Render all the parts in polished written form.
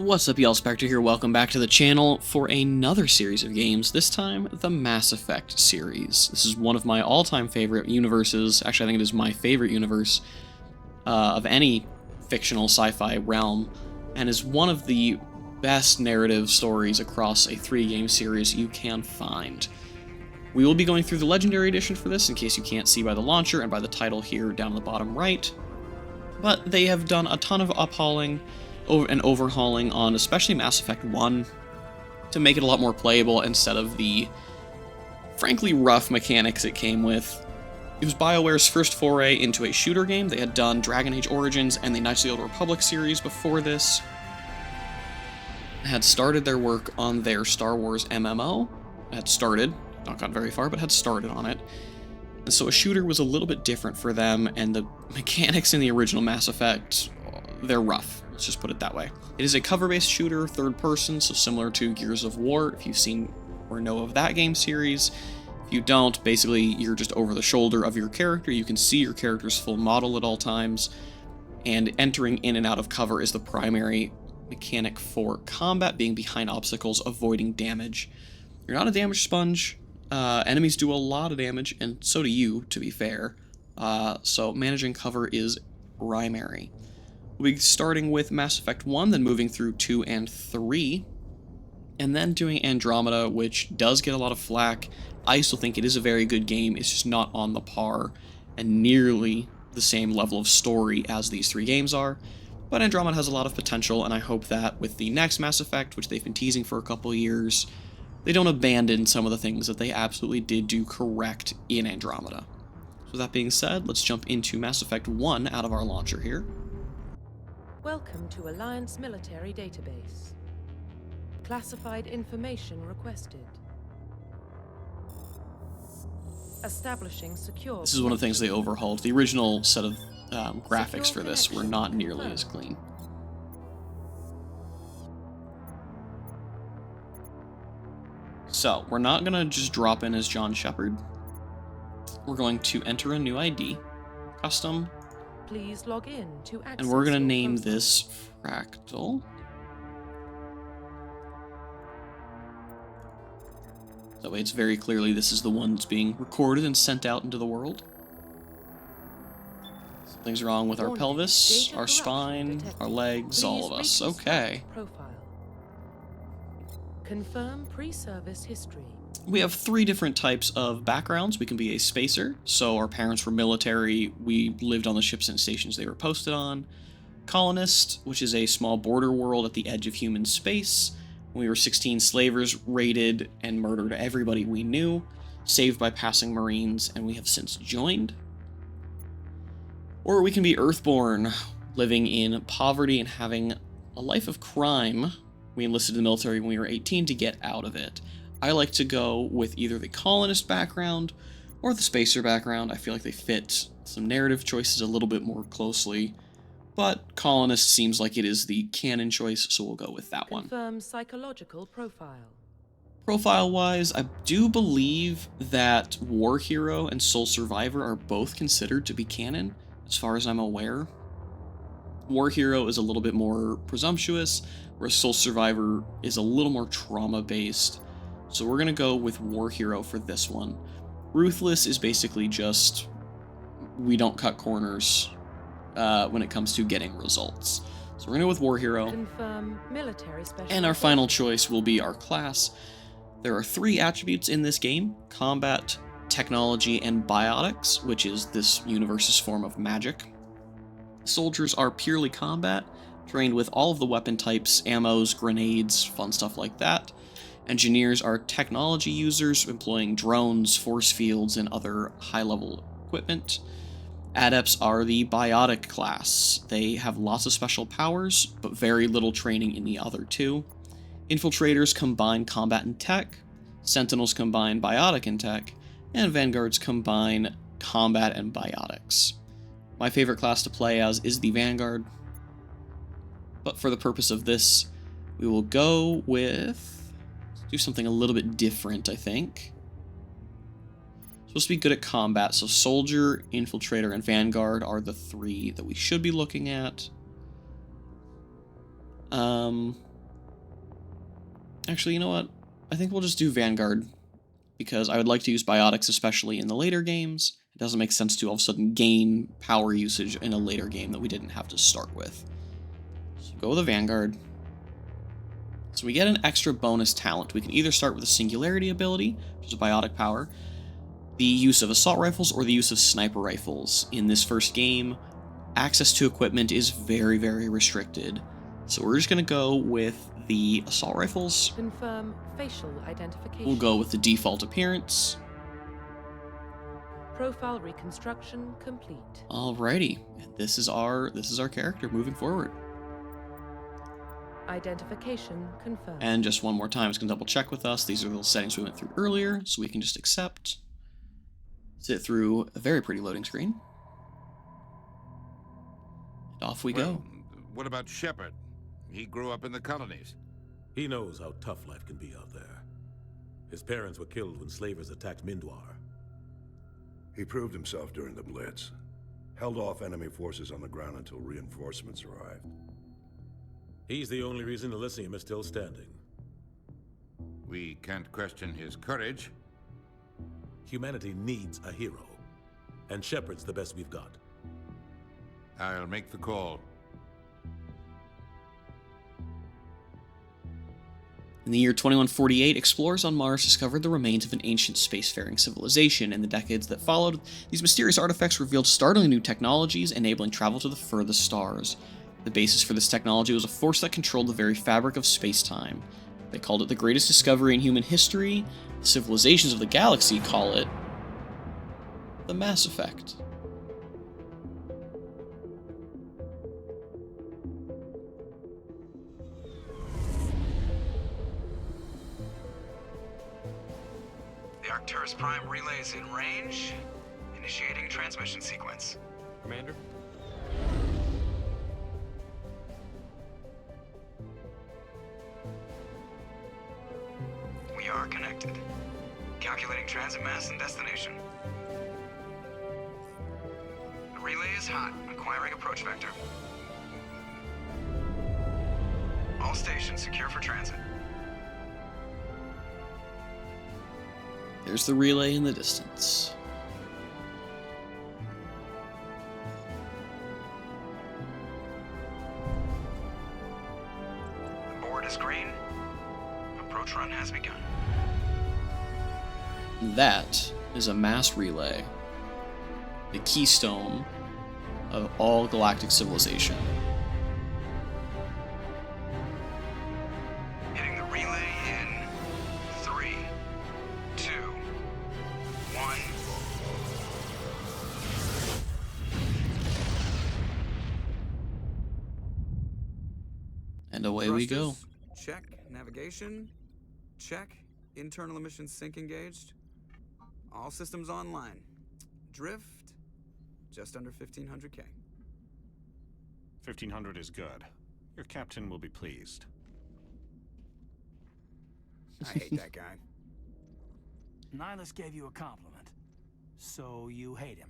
What's up, y'all? Spectre here. Welcome back to the channel for another series of games, this time the Mass Effect series. This is one of my all-time favorite universes. Actually, I think it is my favorite universe of any fictional sci-fi realm, and is one of the best narrative stories across a 3-game series you can find. We will be going through the Legendary Edition for this, in case you can't see by the launcher and by the title here down in the bottom right. But they have done a ton of uphauling and overhauling on especially Mass Effect 1 to make it a lot more playable instead of the frankly rough mechanics it came with. It was BioWare's first foray into a shooter game. They had done Dragon Age Origins and the Knights of the Old Republic series before this. Had started their work on their Star Wars MMO. Had started, not got very far, but had started on it. And so a shooter was a little bit different for them, and the mechanics in the original Mass Effect, they're rough. Let's just put it that way. It is a cover-based shooter, third person, so similar to Gears of War, if you've seen or know of that game series. If you don't, basically you're just over the shoulder of your character. You can see your character's full model at all times, and entering in and out of cover is the primary mechanic for combat, being behind obstacles, avoiding damage. You're not a damage sponge. Enemies do a lot of damage, and so do you, to be fair. So managing cover is primary. We'll be starting with Mass Effect 1, then moving through 2 and 3, and then doing Andromeda, which does get a lot of flack. I still think it is a very good game. It's just not on the par and nearly the same level of story as these 3 games are. But Andromeda has a lot of potential, and I hope that with the next Mass Effect, which they've been teasing for a couple of years, they don't abandon some of the things that they absolutely did do correct in Andromeda. So with that being said, let's jump into Mass Effect 1 out of our launcher here. Welcome to Alliance Military Database. Classified information requested. Establishing secure... This is one of the things they overhauled. The original set of graphics for this were not nearly as clean. So, we're not going to just drop in as John Shepard. We're going to enter a new ID, custom, Please log in to access and we're going to your name profile. this Fractal. That way it's very clearly this is the one that's being recorded and sent out into the world. Something's wrong with our Warning, pelvis, data our corruption spine, detected. our legs, all of Please us. Okay. Profile. Confirm pre-service history. We have 3 different types of backgrounds. We can be a spacer, so our parents were military, we lived on the ships and stations they were posted on. Colonist, which is a small border world at the edge of human space. When we were 16, slavers raided and murdered everybody we knew, saved by passing Marines, and we have since joined. Or we can be Earthborn, living in poverty and having a life of crime. We enlisted in the military when we were 18 to get out of it. I like to go with either the colonist background or the spacer background. I feel like they fit some narrative choices a little bit more closely, but colonist seems like it is the canon choice, so we'll go with that one. Confirm psychological profile. Profile-wise, I do believe that War Hero and Soul Survivor are both considered to be canon, as far as I'm aware. War Hero is a little bit more presumptuous, whereas Soul Survivor is a little more trauma-based. So we're going to go with War Hero for this one. Ruthless is basically just, we don't cut corners when it comes to getting results. So we're going to go with War Hero. Confirm military special. And our final choice will be our class. There are 3 attributes in this game: combat, technology, and biotics, which is this universe's form of magic. Soldiers are purely combat, trained with all of the weapon types, ammos, grenades, fun stuff like that. Engineers are technology users, employing drones, force fields, and other high-level equipment. Adepts are the biotic class. They have lots of special powers, but very little training in the other 2. Infiltrators combine combat and tech. Sentinels combine biotic and tech. And Vanguards combine combat and biotics. My favorite class to play as is the Vanguard. But for the purpose of this, we will go with... do something a little bit different, I think. Supposed to be good at combat, so Soldier, Infiltrator, and Vanguard are the 3 that we should be looking at. Actually, you know what? I think we'll just do Vanguard, because I would like to use biotics, especially in the later games. It doesn't make sense to all of a sudden gain power usage in a later game that we didn't have to start with. So go with the Vanguard. So we get an extra bonus talent. We can either start with a Singularity ability, which is a biotic power, the use of assault rifles, or the use of sniper rifles. In this first game, access to equipment is very, very restricted. So we're just going to go with the assault rifles. Confirm facial identification. We'll go with the default appearance. Profile reconstruction complete. Alrighty, and this is our character moving forward. Identification confirmed. And just one more time, it's going to double check with us. These are the settings we went through earlier, so we can just accept. Sit through a very pretty loading screen. And off we go. What about Shepard? He grew up in the colonies. He knows how tough life can be out there. His parents were killed when slavers attacked Mindwar. He proved himself during the Blitz. Held off enemy forces on the ground until reinforcements arrived. He's the only reason Elysium is still standing. We can't question his courage. Humanity needs a hero. And Shepard's the best we've got. I'll make the call. In the year 2148, explorers on Mars discovered the remains of an ancient spacefaring civilization. In the decades that followed, these mysterious artifacts revealed startling new technologies, enabling travel to the furthest stars. The basis for this technology was a force that controlled the very fabric of space-time. They called it the greatest discovery in human history. The civilizations of the galaxy call it the Mass Effect. The Arcturus Prime relay is in range. Initiating transmission sequence. Commander? We are connected. Calculating transit mass and destination. The relay is hot. Acquiring approach vector. All stations secure for transit. There's the relay in the distance. The board is green. Approach run has begun. That is a mass relay, the keystone of all galactic civilization. Hitting the relay in 3, 2, 1. And away we go. Thrusters, check. Navigation, check. Internal emissions sync engaged. All systems online. Drift, just under 1500K. 1500 is good. Your captain will be pleased. I hate that guy. Nihilus gave you a compliment, so you hate him.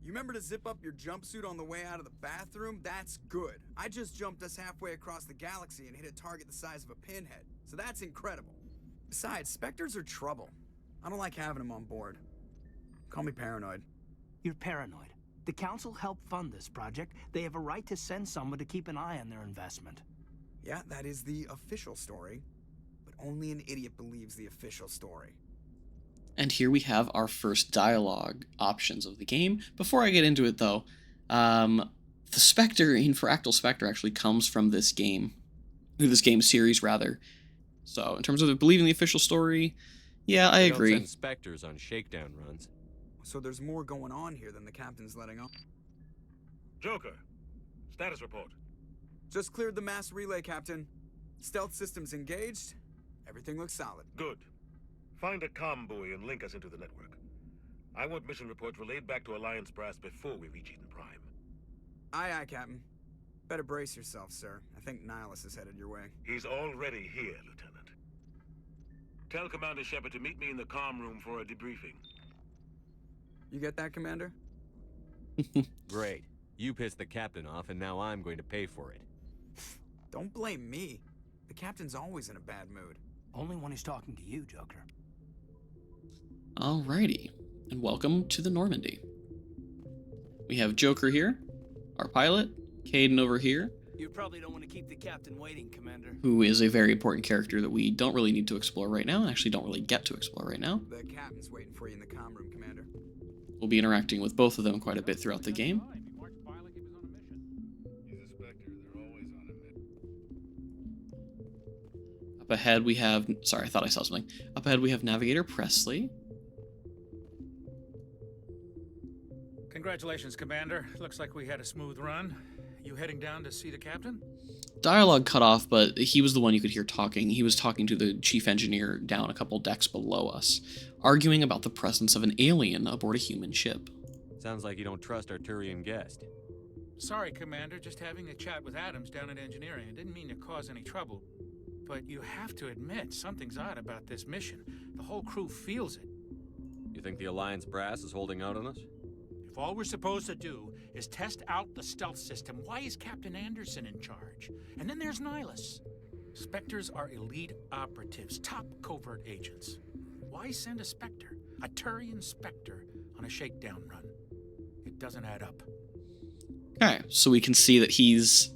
You remember to zip up your jumpsuit on the way out of the bathroom? That's good. I just jumped us halfway across the galaxy and hit a target the size of a pinhead, so that's incredible. Besides, Spectres are trouble. I don't like having them on board. Call me paranoid. You're paranoid. The Council helped fund this project. They have a right to send someone to keep an eye on their investment. Yeah, that is the official story. But only an idiot believes the official story. And here we have our first dialogue options of the game. Before I get into it, though, the Spectre, Infractal Spectre, actually comes from this game. This game series, rather. So, in terms of believing the official story, yeah, I agree. Don't send Spectres on shakedown runs. So there's more going on here than the captain's letting on. Joker, status report. Just cleared the mass relay, Captain. Stealth systems engaged. Everything looks solid. Good. Find a comm buoy and link us into the network. I want mission reports relayed back to Alliance Brass before we reach Eden Prime. Aye, aye, Captain. Better brace yourself, sir. I think Nihilus is headed your way. He's already here, Lieutenant. Tell Commander Shepard to meet me in the comm room for a debriefing. You get that, Commander? Great. You pissed the captain off, and now I'm going to pay for it. Don't blame me. The captain's always in a bad mood. Only when he's talking to you, Joker. Alrighty, and welcome to the Normandy. We have Joker here, our pilot, Kaidan over here, You probably don't want to keep the captain waiting, Commander. who is a very important character that we don't really need to explore right now, and actually don't really get to explore right now. The captain's waiting for you in the comm room, Commander. We'll be interacting with both of them quite a bit throughout the game. He's a Spectre. They're always on a mission. Up ahead we have... Sorry, I thought I saw something. Up ahead we have Navigator Presley. Congratulations, Commander. Looks like we had a smooth run. You heading down to see the captain? Dialogue cut off, but he was the one you could hear talking. He was talking to the chief engineer down a couple decks below us, arguing about the presence of an alien aboard a human ship. Sounds like you don't trust our Turian guest. Sorry, Commander. Just having a chat with Adams down at engineering. I didn't mean to cause any trouble. But you have to admit, something's odd about this mission. The whole crew feels it. You think the Alliance brass is holding out on us? If all we're supposed to do is test out the stealth system, why is Captain Anderson in charge? And then there's Nihilus. Spectres are elite operatives, top covert agents. Why send a Spectre, a Turian Spectre, on a shakedown run? It doesn't add up. Okay, so we can see that he's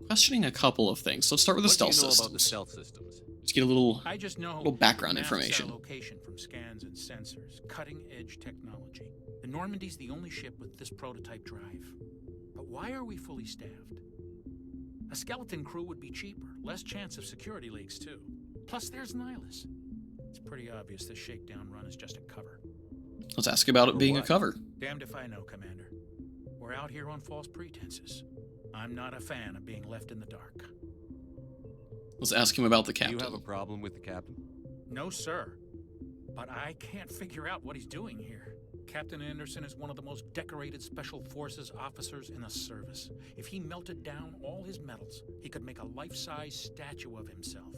questioning a couple of things. Let's start with the What do stealth you know systems. about the stealth systems? Let's get a little I just know little background maps information. our location from scans and sensors, cutting-edge technology. The Normandy's the only ship with this prototype drive. But why are we fully staffed? A skeleton crew would be cheaper, less chance of security leaks too. Plus, there's Nihilus. It's pretty obvious this shakedown run is just a cover. Let's ask about it For being a what? cover. Damned if I know, Commander. We're out here on false pretenses. I'm not a fan of being left in the dark. Let's ask him about the Do you captain. have a problem with the captain? No, sir. But I can't figure out what he's doing here. Captain Anderson is one of the most decorated Special Forces officers in the service. If he melted down all his medals, he could make a life-size statue of himself.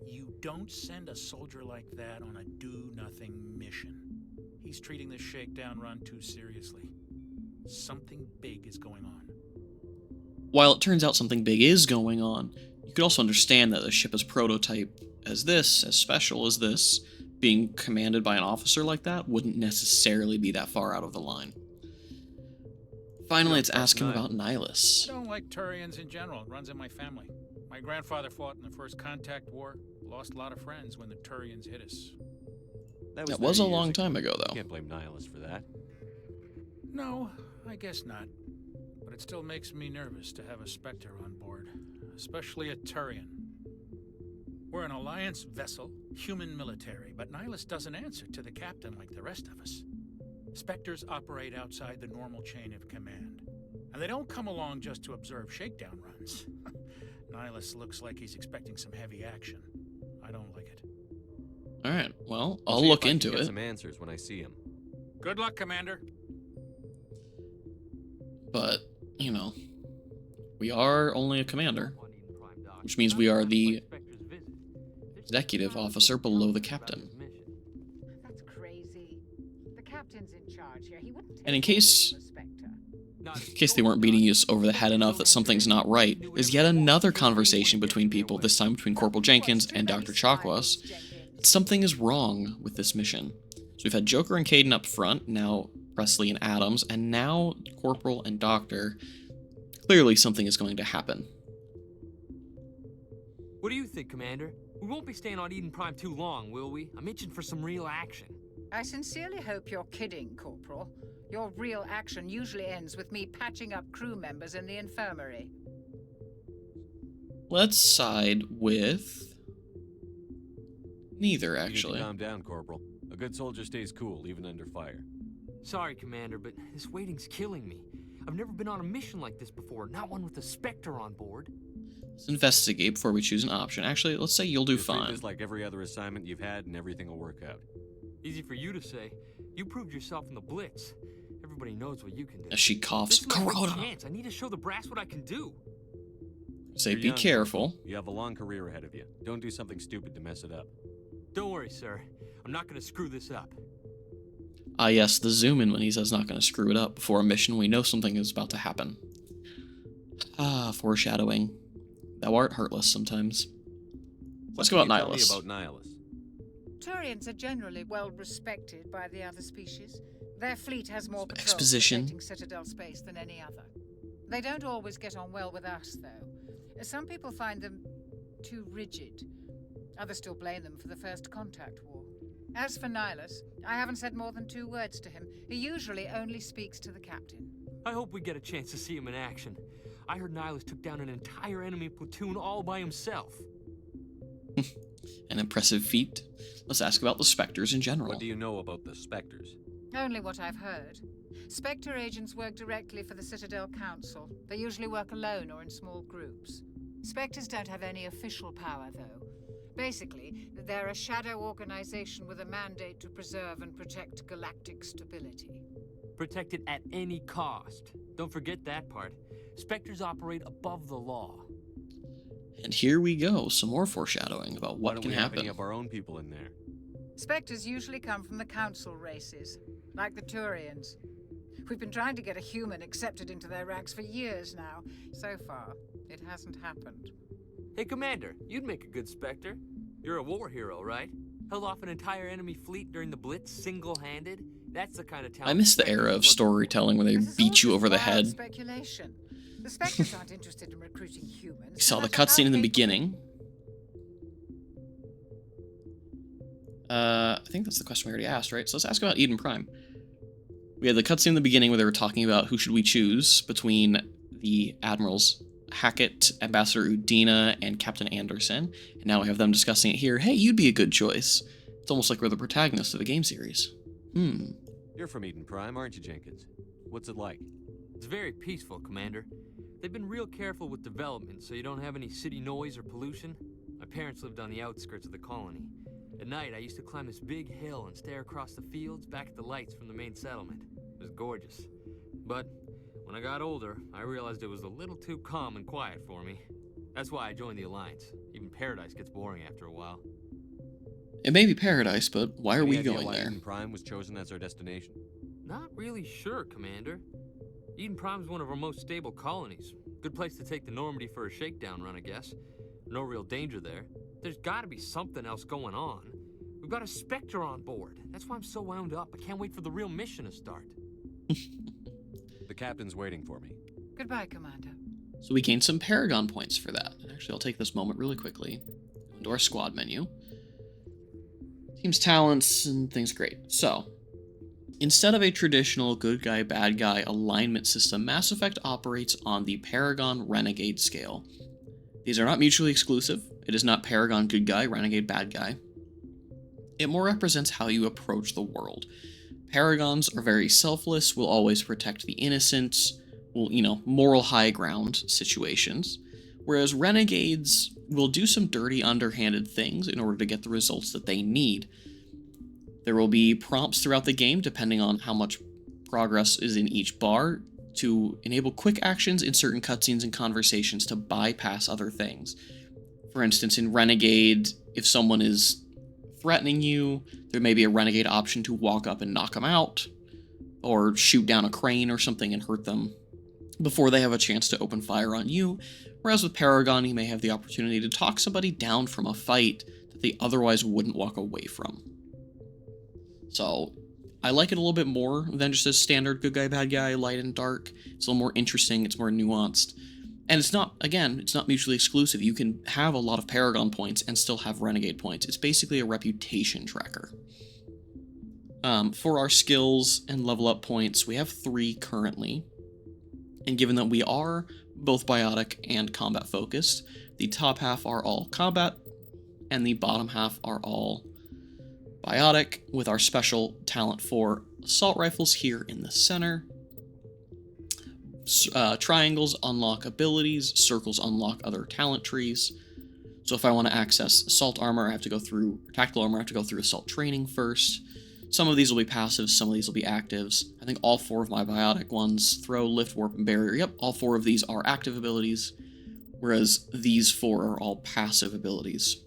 You don't send a soldier like that on a do-nothing mission. He's treating this shakedown run too seriously. Something big is going on. While it turns out something big is going on, you could also understand that a ship as prototype as this, as special as this, being commanded by an officer like that wouldn't necessarily be that far out of the line. Finally, let's ask him about Nihilus. I don't like Turians in general. It runs in my family. My grandfather fought in the First Contact War. Lost a lot of friends when the Turians hit us. That was a 30 years long ago. time ago, You though. can't blame Nihilus for that. No, I guess not. But it still makes me nervous to have a Spectre on board, especially a Turian. We're an Alliance vessel, human military, but Nihilus doesn't answer to the captain like the rest of us. Spectres operate outside the normal chain of command, and they don't come along just to observe shakedown runs. Nihilus looks like he's expecting some heavy action. I don't like it. Alright, well, I'll I'll see look if I can into get it. some answers when I see him. Good luck, Commander. But, you know, we are only a commander, which means we are the executive officer below the captain. That's crazy. The captain's in charge here. He wouldn't take And in case orders from the Spectre. they weren't beating you over the head enough that something's not right, is yet another conversation between people, this time between Corporal Jenkins and Dr. Chakwas. Something is wrong with this mission. So we've had Joker and Kaidan up front, now Presley and Adams, and now Corporal and Doctor. Clearly something is going to happen. What do you think, Commander? We won't be staying on Eden Prime too long, will we? I'm itching for some real action. I sincerely hope you're kidding, Corporal. Your real action usually ends with me patching up crew members in the infirmary. Let's side with neither, You need to actually. calm down, Corporal. A good soldier stays cool, even under fire. Sorry, Commander, but this waiting's killing me. I've never been on a mission like this before, not one with a Spectre on board. Let's investigate before we choose an option. Actually, let's say you'll do Just treat fine. this like every other assignment you've had, and everything will work out. Easy for you to say. You proved yourself in the Blitz. Everybody knows what you can do. As she coughs, This is my big Corona! chance. I need to show the brass what I can do. Say, You're be young, careful. Corporal. You have a long career ahead of you. Don't do something stupid to mess it up. Don't worry, sir. I'm not going to screw this up. Ah, yes, the zoom in when he says not going to screw it up before a mission. We know something is about to happen. Ah, foreshadowing. Thou art heartless sometimes. Let's go about Tell me Nihilus. about Nihilus. Turians are generally well respected by the other species. Their fleet has more patrols exposition. protecting Citadel space than any other. They don't always get on well with us, though. Some people find them too rigid. Others still blame them for the First Contact War. As for Nihilus, I haven't said more than 2 words to him. He usually only speaks to the captain. I hope we get a chance to see him in action. I heard Nihilus took down an entire enemy platoon all by himself. An impressive feat. Let's ask about the Spectres in general. What do you know about the Spectres? Only what I've heard. Spectre agents work directly for the Citadel Council. They usually work alone or in small groups. Spectres don't have any official power, though. Basically, they're a shadow organization with a mandate to preserve and protect galactic stability. Protect it at any cost. Don't forget that part. Spectres operate above the law. And here we go, some more foreshadowing about Why what don't can we have happen. any of our own people in there? Spectres usually come from the Council races, like the Turians. We've been trying to get a human accepted into their ranks for years now. So far, it hasn't happened. Hey, Commander, you'd make a good Spectre. You're a war hero, right? Held off an entire enemy fleet during the Blitz single-handed? That's the kind of talent. I miss the era of storytelling where they beat you over the head. Speculation. The Spectres aren't interested in recruiting humans. We saw no the matter cutscene in the how beginning. I think that's the question we already asked, right? So let's ask about Eden Prime. We had the cutscene in the beginning where they were talking about who should we choose between the Admirals Hackett, Ambassador Udina, and Captain Anderson. And now we have them discussing it here. Hey, you'd be a good choice. It's almost like we're the protagonists of the game series. You're from Eden Prime, aren't you, Jenkins? What's it like? It's very peaceful, Commander. They've been real careful with development, so you don't have any city noise or pollution. My parents lived on the outskirts of the colony. At night, I used to climb this big hill and stare across the fields back at the lights from the main settlement. It was gorgeous. But when I got older, I realized it was a little too calm and quiet for me. That's why I joined the Alliance. Even Paradise gets boring after a while. It may be paradise, but why are Any we idea going why there? Eden Prime was chosen as our destination? Not really sure, Commander. Eden Prime's one of our most stable colonies. Good place to take the Normandy for a shakedown run, I guess. No real danger there. There's gotta be something else going on. We've got a Spectre on board. That's why I'm so wound up. I can't wait for the real mission to start. The captain's waiting for me. Goodbye, Commander. So we gained some Paragon points for that. Actually, I'll take this moment really quickly. Go into our squad menu. Team's talents and things great. So, instead of a traditional good guy, bad guy alignment system, Mass Effect operates on the Paragon Renegade scale. These are not mutually exclusive. It is not Paragon good guy, Renegade bad guy. It more represents how you approach the world. Paragons are very selfless, will always protect the innocent, will, moral high ground situations. Whereas Renegades will do some dirty, underhanded things in order to get the results that they need. There will be prompts throughout the game, depending on how much progress is in each bar, to enable quick actions in certain cutscenes and conversations to bypass other things. For instance, in Renegade, if someone is threatening you, there may be a Renegade option to walk up and knock them out, or shoot down a crane or something and hurt them before they have a chance to open fire on you. Whereas with Paragon, you may have the opportunity to talk somebody down from a fight that they otherwise wouldn't walk away from. So, I like it a little bit more than just a standard good guy, bad guy, light and dark. It's a little more interesting, it's more nuanced. And it's not mutually exclusive. You can have a lot of Paragon points and still have Renegade points. It's basically a reputation tracker. For our skills and level up points, we have 3 currently. And given that we are both biotic and combat focused, the top half are all combat, and the bottom half are all biotic, with our special talent for assault rifles here in the center. Triangles unlock abilities, circles unlock other talent trees. So if I want to access assault armor, I have to go through, tactical armor, I have to go through assault training first. Some of these will be passives, some of these will be actives. I think all 4 of my biotic ones, throw, lift, warp, and barrier, yep, all 4 of these are active abilities, whereas these 4 are all passive abilities.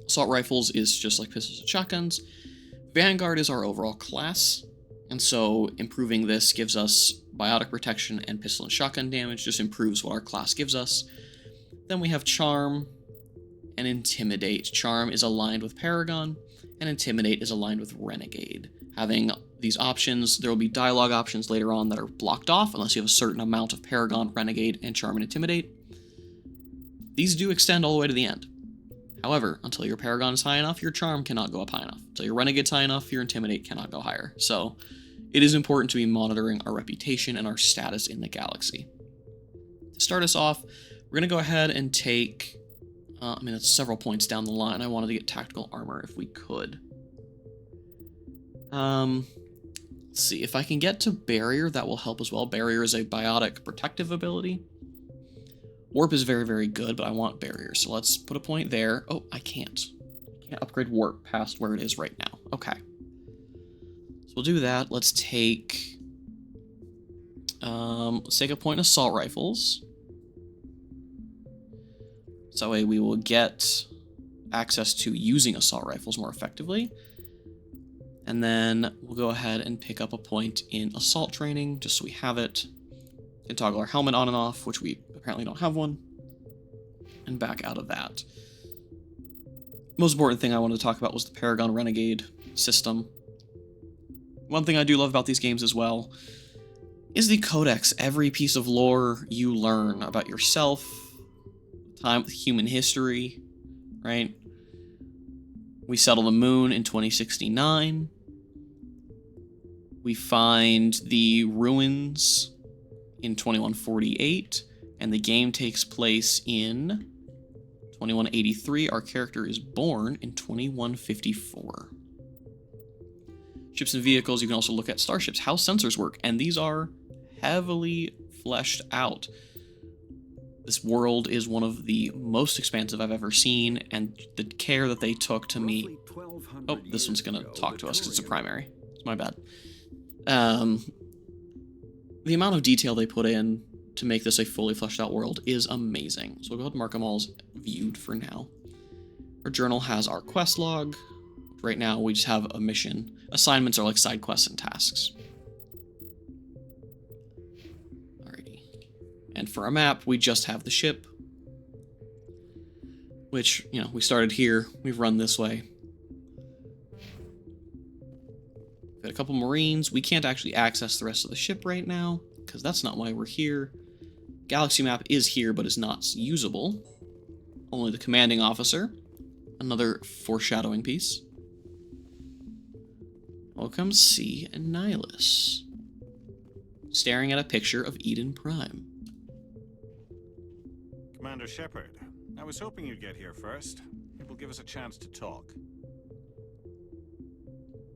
Assault rifles is just like pistols and shotguns. Vanguard is our overall class, and so improving this gives us biotic protection and pistol and shotgun damage, just improves what our class gives us. Then we have Charm, and Intimidate. Charm is aligned with Paragon, and Intimidate is aligned with Renegade. Having these options, there will be dialogue options later on that are blocked off unless you have a certain amount of Paragon, Renegade, and Charm and Intimidate. These do extend all the way to the end. However, until your Paragon is high enough, your Charm cannot go up high enough. Until your Renegade's high enough, your Intimidate cannot go higher. So, it is important to be monitoring our reputation and our status in the galaxy. To start us off, we're going to go ahead and take... that's several points down the line. I wanted to get tactical armor if we could. Let's see. If I can get to Barrier, that will help as well. Barrier is a biotic protective ability. Warp is very, very good, but I want Barrier. So let's put a point there. Oh, I can't. I can't upgrade Warp past where it is right now. Okay. So we'll do that. Let's take a point in Assault Rifles. So that way we will get access to using Assault Rifles more effectively. And then we'll go ahead and pick up a point in Assault Training, just so we have it. We can toggle our helmet on and off, which we apparently don't have one. And back out of that. Most important thing I wanted to talk about was the Paragon Renegade system. One thing I do love about these games as well is the Codex. Every piece of lore you learn about yourself, time with human history, right? We settle the moon in 2069. We find the ruins in 2148, and the game takes place in 2183. Our character is born in 2154. Ships and vehicles, you can also look at starships, how sensors work, and these are heavily fleshed out. This world is one of the most expansive I've ever seen, and the care that they took to me... Oh, this one's going to talk to us because it's a primary. It's my bad. The amount of detail they put in to make this a fully fleshed out world is amazing. So we'll go ahead and mark them all as viewed for now. Our journal has our quest log. Right now we just have a mission. Assignments are like side quests and tasks. Alrighty. And for our map, we just have the ship. Which, we started here. We've run this way. Got a couple Marines. We can't actually access the rest of the ship right now, because that's not why we're here. Galaxy map is here, but is not usable. Only the commanding officer. Another foreshadowing piece. Welcome, C and Nihilus. Staring at a picture of Eden Prime. Commander Shepard, I was hoping you'd get here first. It will give us a chance to talk.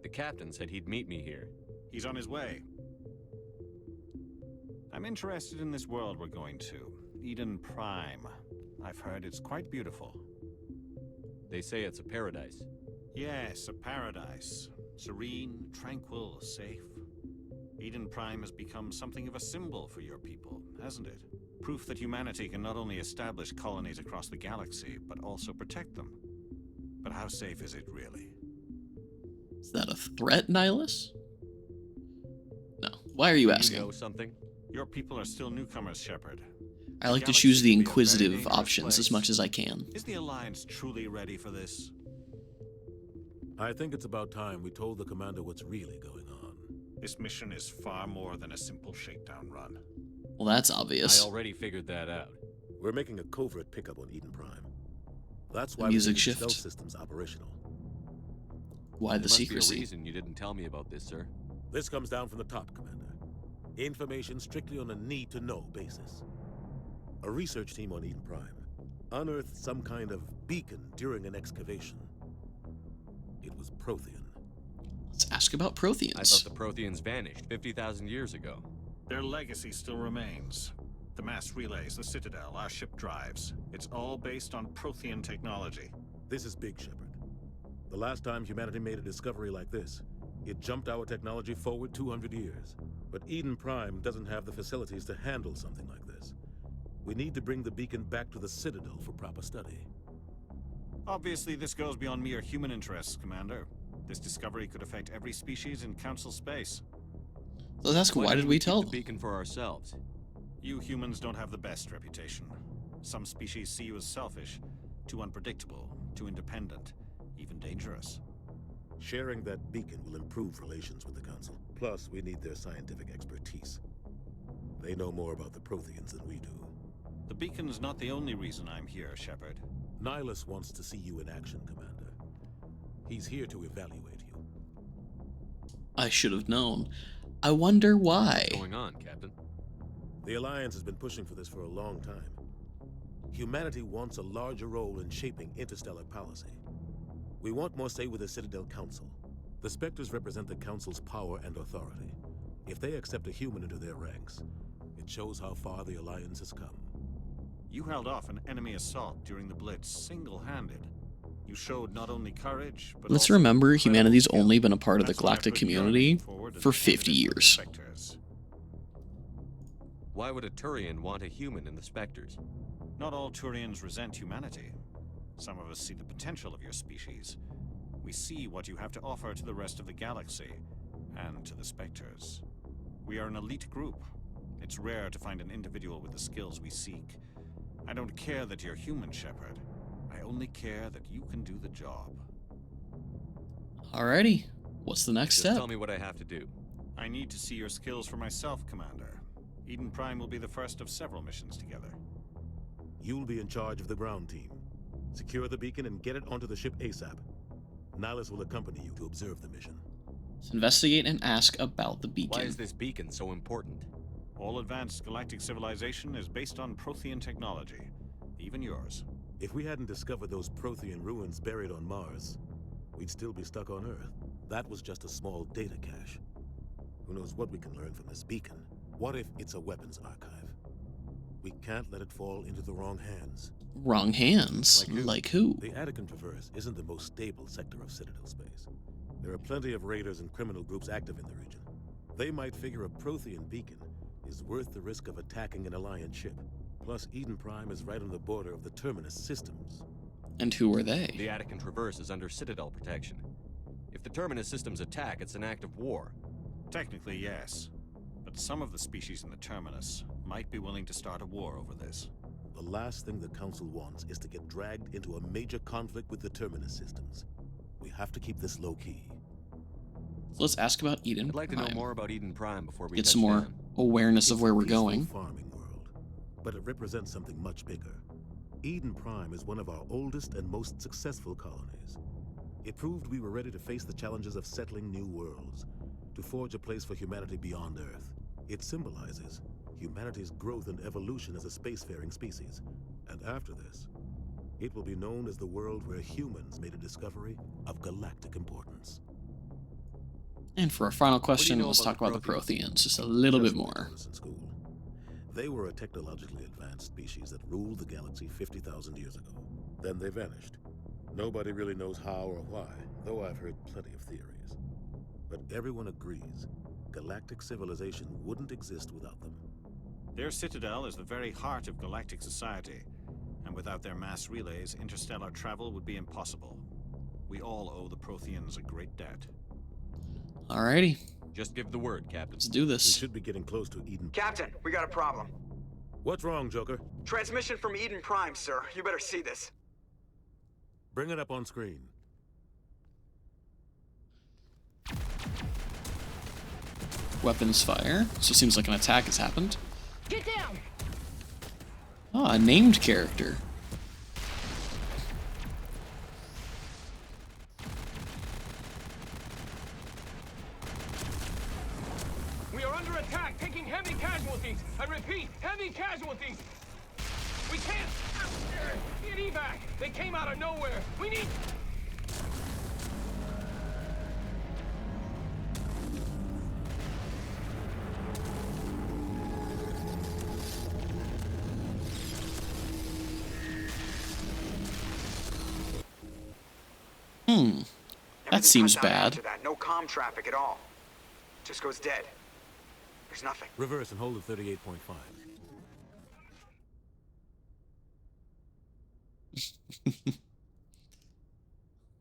The captain said he'd meet me here. He's on his way. I'm interested in this world we're going to, Eden Prime. I've heard it's quite beautiful. They say it's a paradise. Yes, a paradise. Serene, tranquil, safe. Eden Prime has become something of a symbol for your people, hasn't it? Proof that humanity can not only establish colonies across the galaxy, but also protect them. But how safe is it really? Is that a threat, Nihilus? No. Why are you asking? You know something? Your people are still newcomers, Shepard. I like to choose the inquisitive options as much as I can. Is the Alliance truly ready for this? I think it's about time we told the commander what's really going on. This mission is far more than a simple shakedown run. Well, that's obvious. I already figured that out. We're making a covert pickup on Eden Prime. That's why music we shift. Stealth systems operational. Why the secrecy? There must be a reason you didn't tell me about this, sir. This comes down from the top, Commander. Information strictly on a need-to-know basis. A research team on Eden Prime unearthed some kind of beacon during an excavation. It was Prothean. Let's ask about Protheans. I thought the Protheans vanished 50,000 years ago. Their legacy still remains. The mass relays, the Citadel, our ship drives. It's all based on Prothean technology. This is big, Shepard. The last time humanity made a discovery like this, it jumped our technology forward 200 years. But Eden Prime doesn't have the facilities to handle something like this. We need to bring the beacon back to the Citadel for proper study. Obviously, this goes beyond mere human interests, Commander. This discovery could affect every species in Council space. So let's ask, why did we tell them? The beacon for ourselves. You humans don't have the best reputation. Some species see you as selfish, Too unpredictable, too independent, even dangerous. Sharing that beacon will improve relations with the Council. Plus, we need their scientific expertise. They know more about the Protheans than we do. The beacon's not the only reason I'm here, Shepard. Nihilus wants to see you in action, Commander. He's here to evaluate you. I should have known. I wonder why. What's going on, Captain? The Alliance has been pushing for this for a long time. Humanity wants a larger role in shaping interstellar policy. We want more say with the Citadel Council. The Spectres represent the Council's power and authority. If they accept a human into their ranks, it shows how far the Alliance has come. You held off an enemy assault during the Blitz single-handed. You showed not only courage, but Let's also remember, incredible humanity's skill. only been a part of the That's why I galactic put your community name forward as for a 50 candidate for the years. Spectres. Why would a Turian want a human in the Spectres? Not all Turians resent humanity. Some of us see the potential of your species. We see what you have to offer to the rest of the galaxy, and to the Spectres. We are an elite group. It's rare to find an individual with the skills we seek. I don't care that you're human, Shepard. I only care that you can do the job. Alrighty, what's the next Just step? tell me what I have to do. I need to see your skills for myself, Commander. Eden Prime will be the first of several missions together. You'll be in charge of the ground team. Secure the beacon and get it onto the ship ASAP. Nihilus will accompany you to observe the mission. Let's investigate and ask about the beacon. Why is this beacon so important? All advanced galactic civilization is based on Prothean technology. Even yours. If we hadn't discovered those Prothean ruins buried on Mars, we'd still be stuck on Earth. That was just a small data cache. Who knows what we can learn from this beacon? What if it's a weapons archive? We can't let it fall into the wrong hands. Wrong hands? Like who? The Attican Traverse isn't the most stable sector of Citadel space. There are plenty of raiders and criminal groups active in the region. They might figure a Prothean beacon is worth the risk of attacking an Alliance ship. Plus, Eden Prime is right on the border of the Terminus systems. And who are they? The Attican Traverse is under Citadel protection. If the Terminus systems attack, it's an act of war. Technically, yes. But some of the species in the Terminus might be willing to start a war over this. The last thing the Council wants is to get dragged into a major conflict with the Terminus systems. We have to keep this low-key. So let's ask about Eden I'd like to Prime. know more about Eden Prime before we Get touch some more down. awareness of It's where a we're peaceful going. farming world, but it represents something much bigger. Eden Prime is one of our oldest and most successful colonies. It proved we were ready to face the challenges of settling new worlds, to forge a place for humanity beyond Earth. It symbolizes humanity's growth and evolution as a spacefaring species. And after this, it will be known as the world where humans made a discovery of galactic importance. And for our final do you question, know let's about talk the about the Protheans just a little bit Just like more. us in school. They were a technologically advanced species that ruled the galaxy 50,000 years ago. Then they vanished. Nobody really knows how or why, though I've heard plenty of theories. But everyone agrees, galactic civilization wouldn't exist without them. Their citadel is the very heart of galactic society, and without their mass relays, interstellar travel would be impossible. We all owe the Protheans a great debt. Alrighty, Just give the word, Captain. let's do We this. should be getting close to Eden. Captain, we got a problem. What's wrong, Joker? Transmission from Eden Prime, sir. You better see this. Bring it up on screen. Weapons fire. So it seems like an attack has happened. Get down! Ah, a named character. We are under attack, taking heavy casualties. I repeat, heavy casualties. We can't get evac. They came out of nowhere. We need. That seems Everything cuts out bad. after that. No comm traffic at all. Just goes dead. There's nothing. Reverse and hold at 38.5.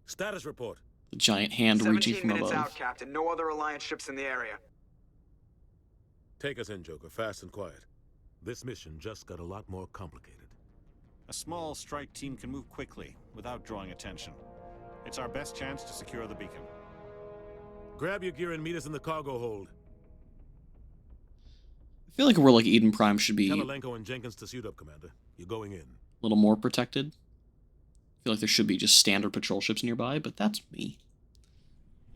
Status report. The giant hand reaching 17 from minutes above. out, Captain. No other Alliance ships in the area. Take us in, Joker, fast and quiet. This mission just got a lot more complicated. A small strike team can move quickly, without drawing attention. It's our best chance to secure the beacon. Grab your gear and meet us in the cargo hold. I feel like a world like Eden Prime should be Tell Alenko and Jenkins to suit up, Commander. You're going in. a little more protected. I feel like there should be just standard patrol ships nearby, but that's me.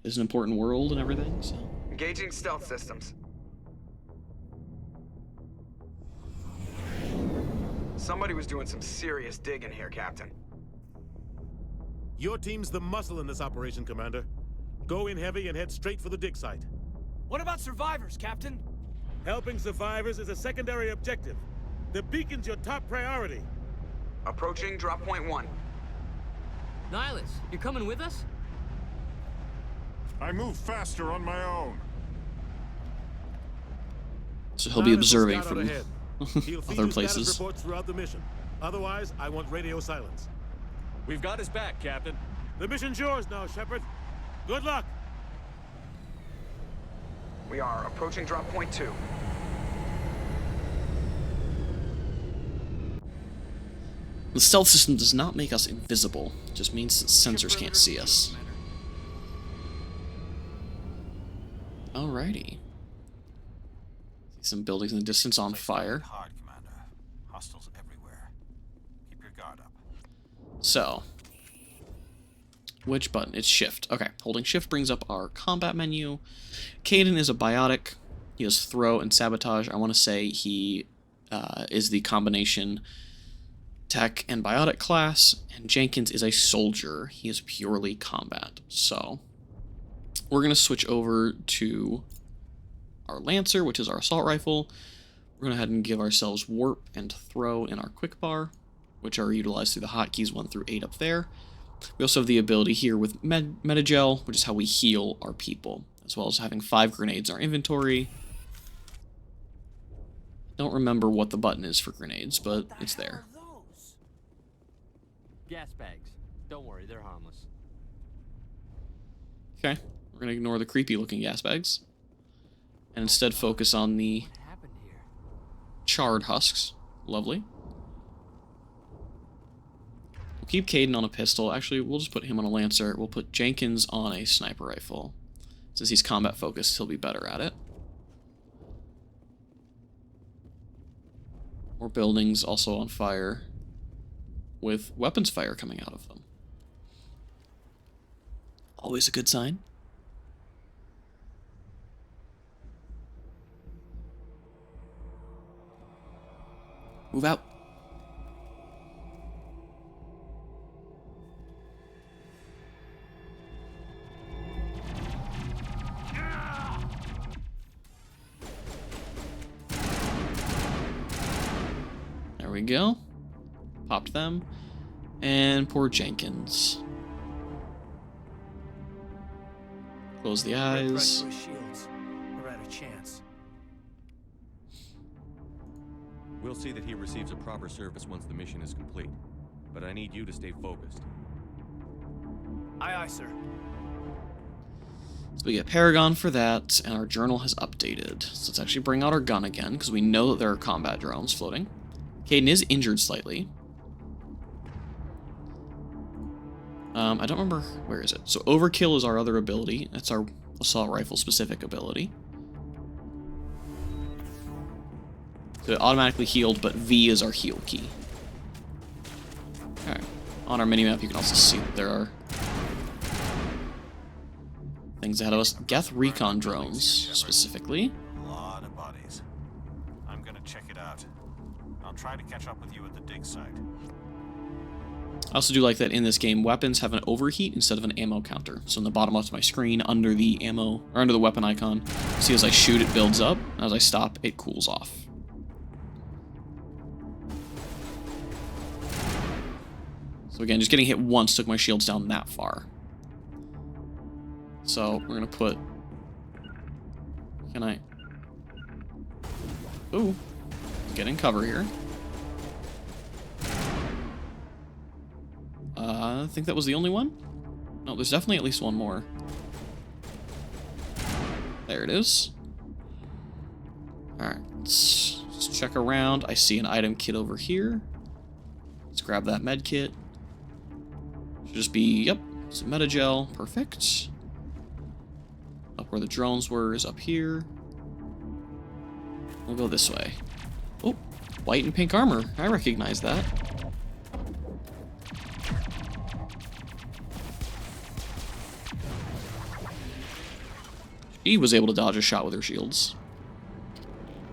It's an important world and everything, so... Engaging stealth systems. Somebody was doing some serious digging here, Captain. Your team's the muscle in this operation, Commander. Go in heavy and head straight for the dig site. What about survivors, Captain? Helping survivors is a secondary objective. The beacon's your top priority. Approaching drop point 1. Nihilus, you're coming with us? I move faster on my own. So he'll be observing from He'll feed other you status places. reports throughout the mission. Otherwise, I want radio silence. We've got his back, Captain. The mission's yours now, Shepard. Good luck. We are approaching drop point 2. The stealth system does not make us invisible. It just means that sensors can't see us. Alrighty. See some buildings in the distance on fire. Hard, Commander. Hostiles everywhere. Keep your guard up. So, which button? It's shift. Okay, holding shift brings up our combat menu. Kaidan is a biotic. He has throw and sabotage. I want to say he is the combination tech and biotic class, and Jenkins is a soldier. He is purely combat. So, we're going to switch over to our Lancer, which is our assault rifle. We're going to go ahead and give ourselves warp and throw in our quick bar, which are utilized through the hotkeys 1 through 8 up there. We also have the ability here with Metagel, which is how we heal our people, as well as having 5 grenades in our inventory. Don't remember what the button is for grenades, but it's there. Gas bags. Don't worry, they're harmless. Okay, we're going to ignore the creepy looking gas bags and instead focus on the charred husks. Lovely. We'll keep Kaidan on a pistol. Actually, we'll just put him on a Lancer. We'll put Jenkins on a sniper rifle. Since he's combat focused, he'll be better at it. More buildings also on fire, with weapons fire coming out of them. Always a good sign. Move out. There we go. Popped them. And poor Jenkins. Close the eyes. Shields. We're out of chance. We'll see that he receives a proper service once the mission is complete. But I need you to stay focused. Aye, aye, sir. So we get Paragon for that, and our journal has updated. So let's actually bring out our gun again, because we know that there are combat drones floating. Kaidan is injured slightly. I don't remember, where is it? So Overkill is our other ability. That's our assault rifle specific ability. So it automatically healed, but V is our heal key. Okay. On our minimap, you can also see that there are things ahead of us. Geth recon drones, specifically. A lot of bodies. I'm gonna check it out. I'll try to catch up with you at the dig site. I also do like that in this game, weapons have an overheat instead of an ammo counter. So in the bottom left of my screen, under the ammo, or under the weapon icon, see as I shoot, it builds up. As I stop, it cools off. So again, just getting hit once took my shields down that far. So we're gonna put... Can I... Ooh. Get in cover here. I think that was the only one? No, there's definitely at least one more. There it is. Alright, let's check around. I see an item kit over here. Let's grab that med kit. Should just be, yep, some metagel. Perfect. Up where the drones were is up here. We'll go this way. Oh, white and pink armor. I recognize that. She was able to dodge a shot with her shields.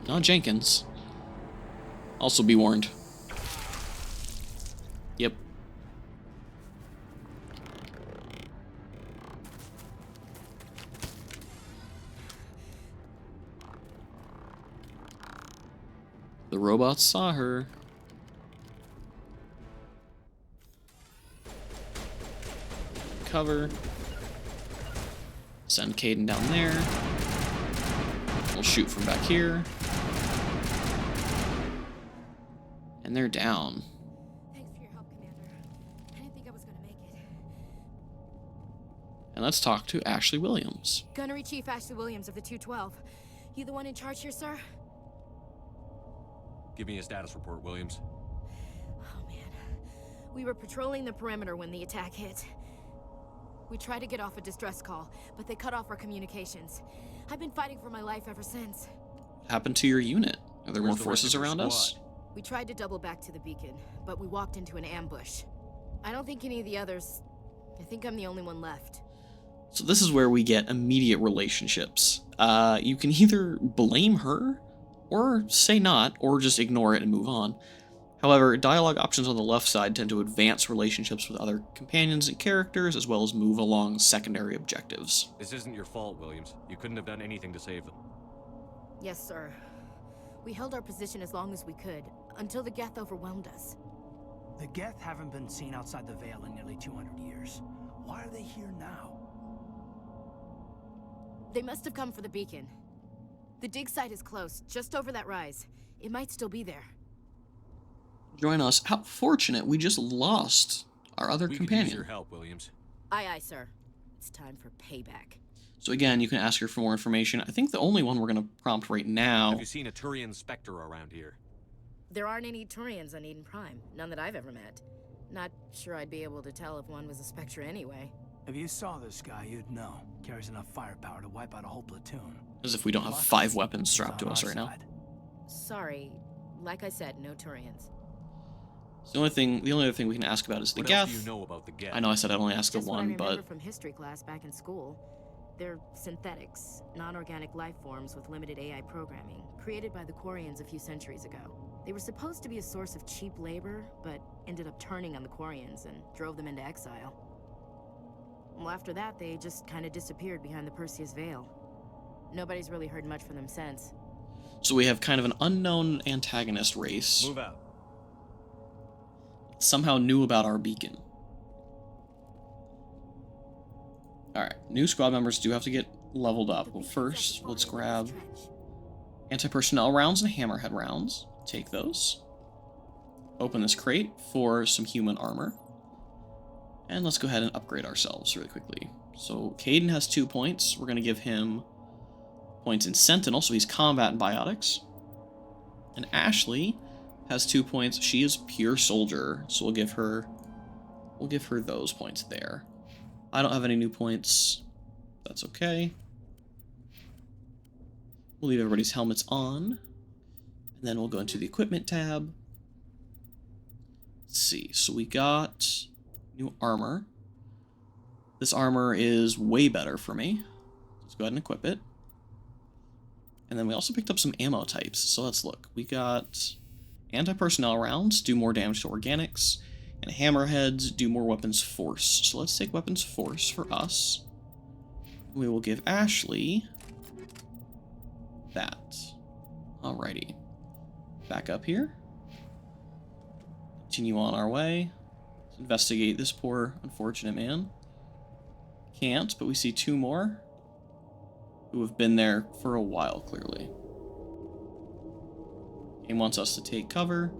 Not Jenkins. Also be warned. Yep. The robots saw her. Cover. Send Kaidan down there. We'll shoot from back here. And they're down. Thanks for your help, Commander. I didn't think I was gonna make it. And let's talk to Ashley Williams. Gunnery Chief Ashley Williams of the 212. You the one in charge here, sir? Give me a status report, Williams. Oh, man. We were patrolling the perimeter when the attack hit. We tried to get off a distress call, but they cut off our communications. I've been fighting for my life ever since. What happened to your unit? Are there more forces around us? We tried to double back to the beacon, but we walked into an ambush. I don't think any of the others... I think I'm the only one left. So this is where we get immediate relationships. You can either blame her, or say not, or just ignore it and move on. However, dialogue options on the left side tend to advance relationships with other companions and characters, as well as move along secondary objectives. This isn't your fault, Williams. You couldn't have done anything to save them. Yes, sir. We held our position as long as we could, until the Geth overwhelmed us. The Geth haven't been seen outside the Veil in nearly 200 years. Why are they here now? They must have come for the beacon. The dig site is close, just over that rise. It might still be there. Join us. How fortunate, we just lost our other companion. Could use your help, Williams. Aye, aye, sir. It's time for payback. So again, you can ask her for more information. I think the only one we're going to prompt right now... Have you seen a Turian Spectre around here? There aren't any Turians on Eden Prime. None that I've ever met. Not sure I'd be able to tell if one was a Spectre anyway. If you saw this guy, you'd know. Carries enough firepower to wipe out a whole platoon. As if we don't have 5 weapons strapped to us right now. Sorry. Like I said, no Turians. So the only other thing we can ask about is the Geth. What else do you know about the Geth? I know I said I'd only ask the Just one, what I remember but... from history class back in school. They're synthetics, non-organic life forms with limited AI programming, created by the Quarians a few centuries ago. They were supposed to be a source of cheap labor, but ended up turning on the Quarians and drove them into exile. Well, after that, they just kind of disappeared behind the Perseus Veil. Nobody's really heard much from them since. So we have kind of an unknown antagonist race. Move out. Somehow knew about our beacon. Alright, new squad members do have to get leveled up. Well, first, let's grab anti-personnel rounds and hammerhead rounds. Take those. Open this crate for some human armor. And let's go ahead and upgrade ourselves really quickly. So, Kaidan has 2 points. We're going to give him points in Sentinel, so he's combat and biotics. And Ashley has 2 points. She is pure soldier, so we'll give her those points there. I don't have any new points. That's okay. We'll leave everybody's helmets on. And then we'll go into the equipment tab. Let's see. So we got new armor. This armor is way better for me. Let's go ahead and equip it. And then we also picked up some ammo types. So let's look. We got anti-personnel rounds, do more damage to organics. And hammerheads do more weapons force. So let's take weapons force for us. We will give Ashley that. Alrighty. Back up here. Continue on our way. Let's investigate this poor, unfortunate man. Can't, but we see 2 more who have been there for a while, clearly. Game wants us to take cover.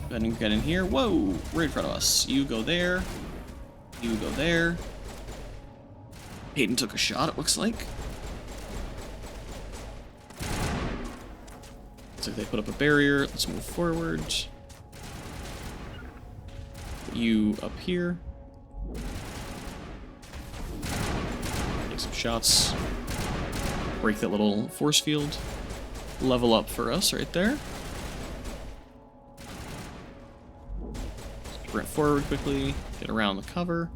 Go ahead and get in here. Whoa! Right in front of us. You go there. You go there. Hayden took a shot, it looks like. Looks like they put up a barrier. Let's move forward. Put you up here. Take some shots. Break that little force field. Level up for us right there. Sprint forward quickly. Get around the cover.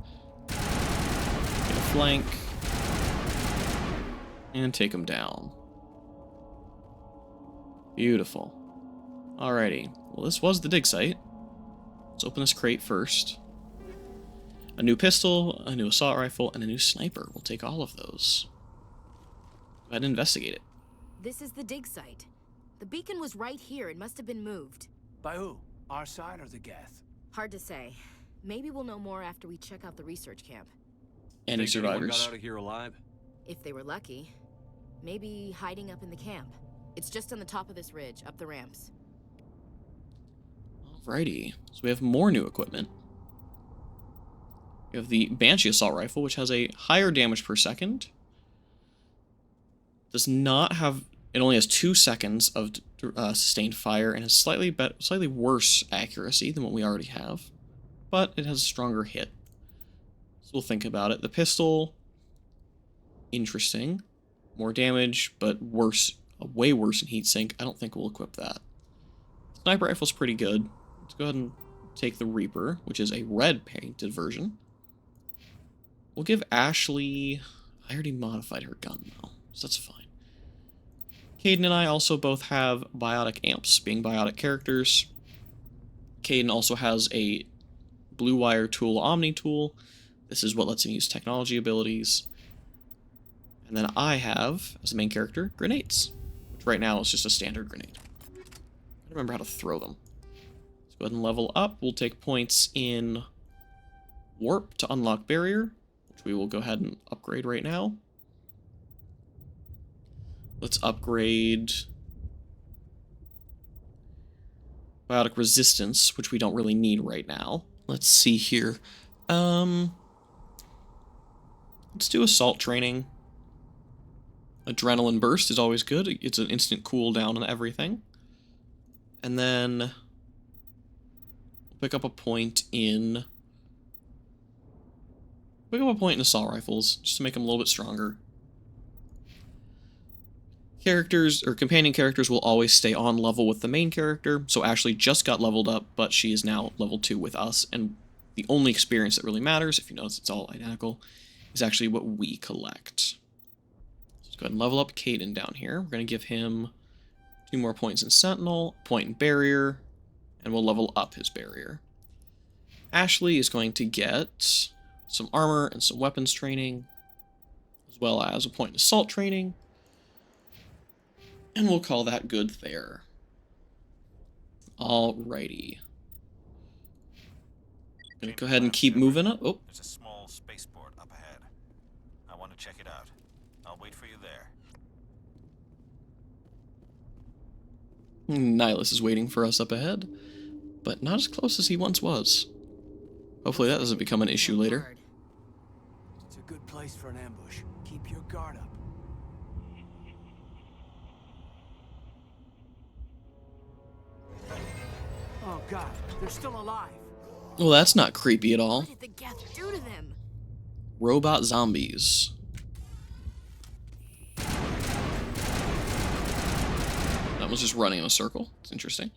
Get a flank. And take them down. Beautiful. Alrighty. Well, this was the dig site. Let's open this crate first. A new pistol, a new assault rifle, and a new sniper. We'll take all of those. Go ahead and investigate it. This is the dig site. The beacon was right here. It must have been moved. By who? Our side or the Geth? Hard to say. Maybe we'll know more after we check out the research camp. Any Think anyone survivors? got out of here alive? If they were lucky. Maybe hiding up in the camp. It's just on the top of this ridge, up the ramps. Alrighty. So we have more new equipment. We have the Banshee Assault Rifle, which has a higher damage per second. Does not have... It only has 2 seconds of sustained fire and has slightly worse accuracy than what we already have. But it has a stronger hit. So we'll think about it. The pistol... Interesting. More damage, but worse... way worse in heatsink. I don't think we'll equip that. Sniper rifle's pretty good. Let's go ahead and take the Reaper, which is a red painted version. We'll give Ashley... I already modified her gun, though, so that's fine. Kaidan and I also both have biotic amps, being biotic characters. Kaidan also has a Blue Wire tool, Omni tool. This is what lets him use technology abilities. And then I have, as the main character, grenades. Which right now is just a standard grenade. I don't remember how to throw them. Let's go ahead and level up. We'll take points in Warp to unlock Barrier, which we will go ahead and upgrade right now. Let's upgrade Biotic Resistance, which we don't really need right now. Let's see here. Let's do Assault Training. Adrenaline Burst is always good. It's an instant cooldown on everything. And then pick up a point in assault rifles, just to make them a little bit stronger. Characters, or companion characters, will always stay on level with the main character, so Ashley just got leveled up, but she is now level 2 with us, and the only experience that really matters, if you notice it's all identical, is actually what we collect. Let's go ahead and level up Kaidan down here. We're going to give him 2 more points in Sentinel, point in Barrier, and we'll level up his Barrier. Ashley is going to get some armor and some weapons training, as well as a point in assault training, and we'll call that good there. Alrighty. Gonna go ahead and keep moving up. Oh. There's a small spaceport up ahead. I want to check it out. I'll wait for you there. Nihilus is waiting for us up ahead, but not as close as he once was. Hopefully that doesn't become an issue later. It's a good place for an ambush. Keep your guard up. Oh god, they're still alive. Well, that's not creepy at all. What did the Geth do to them? Robot zombies. That was just running in a circle. It's interesting.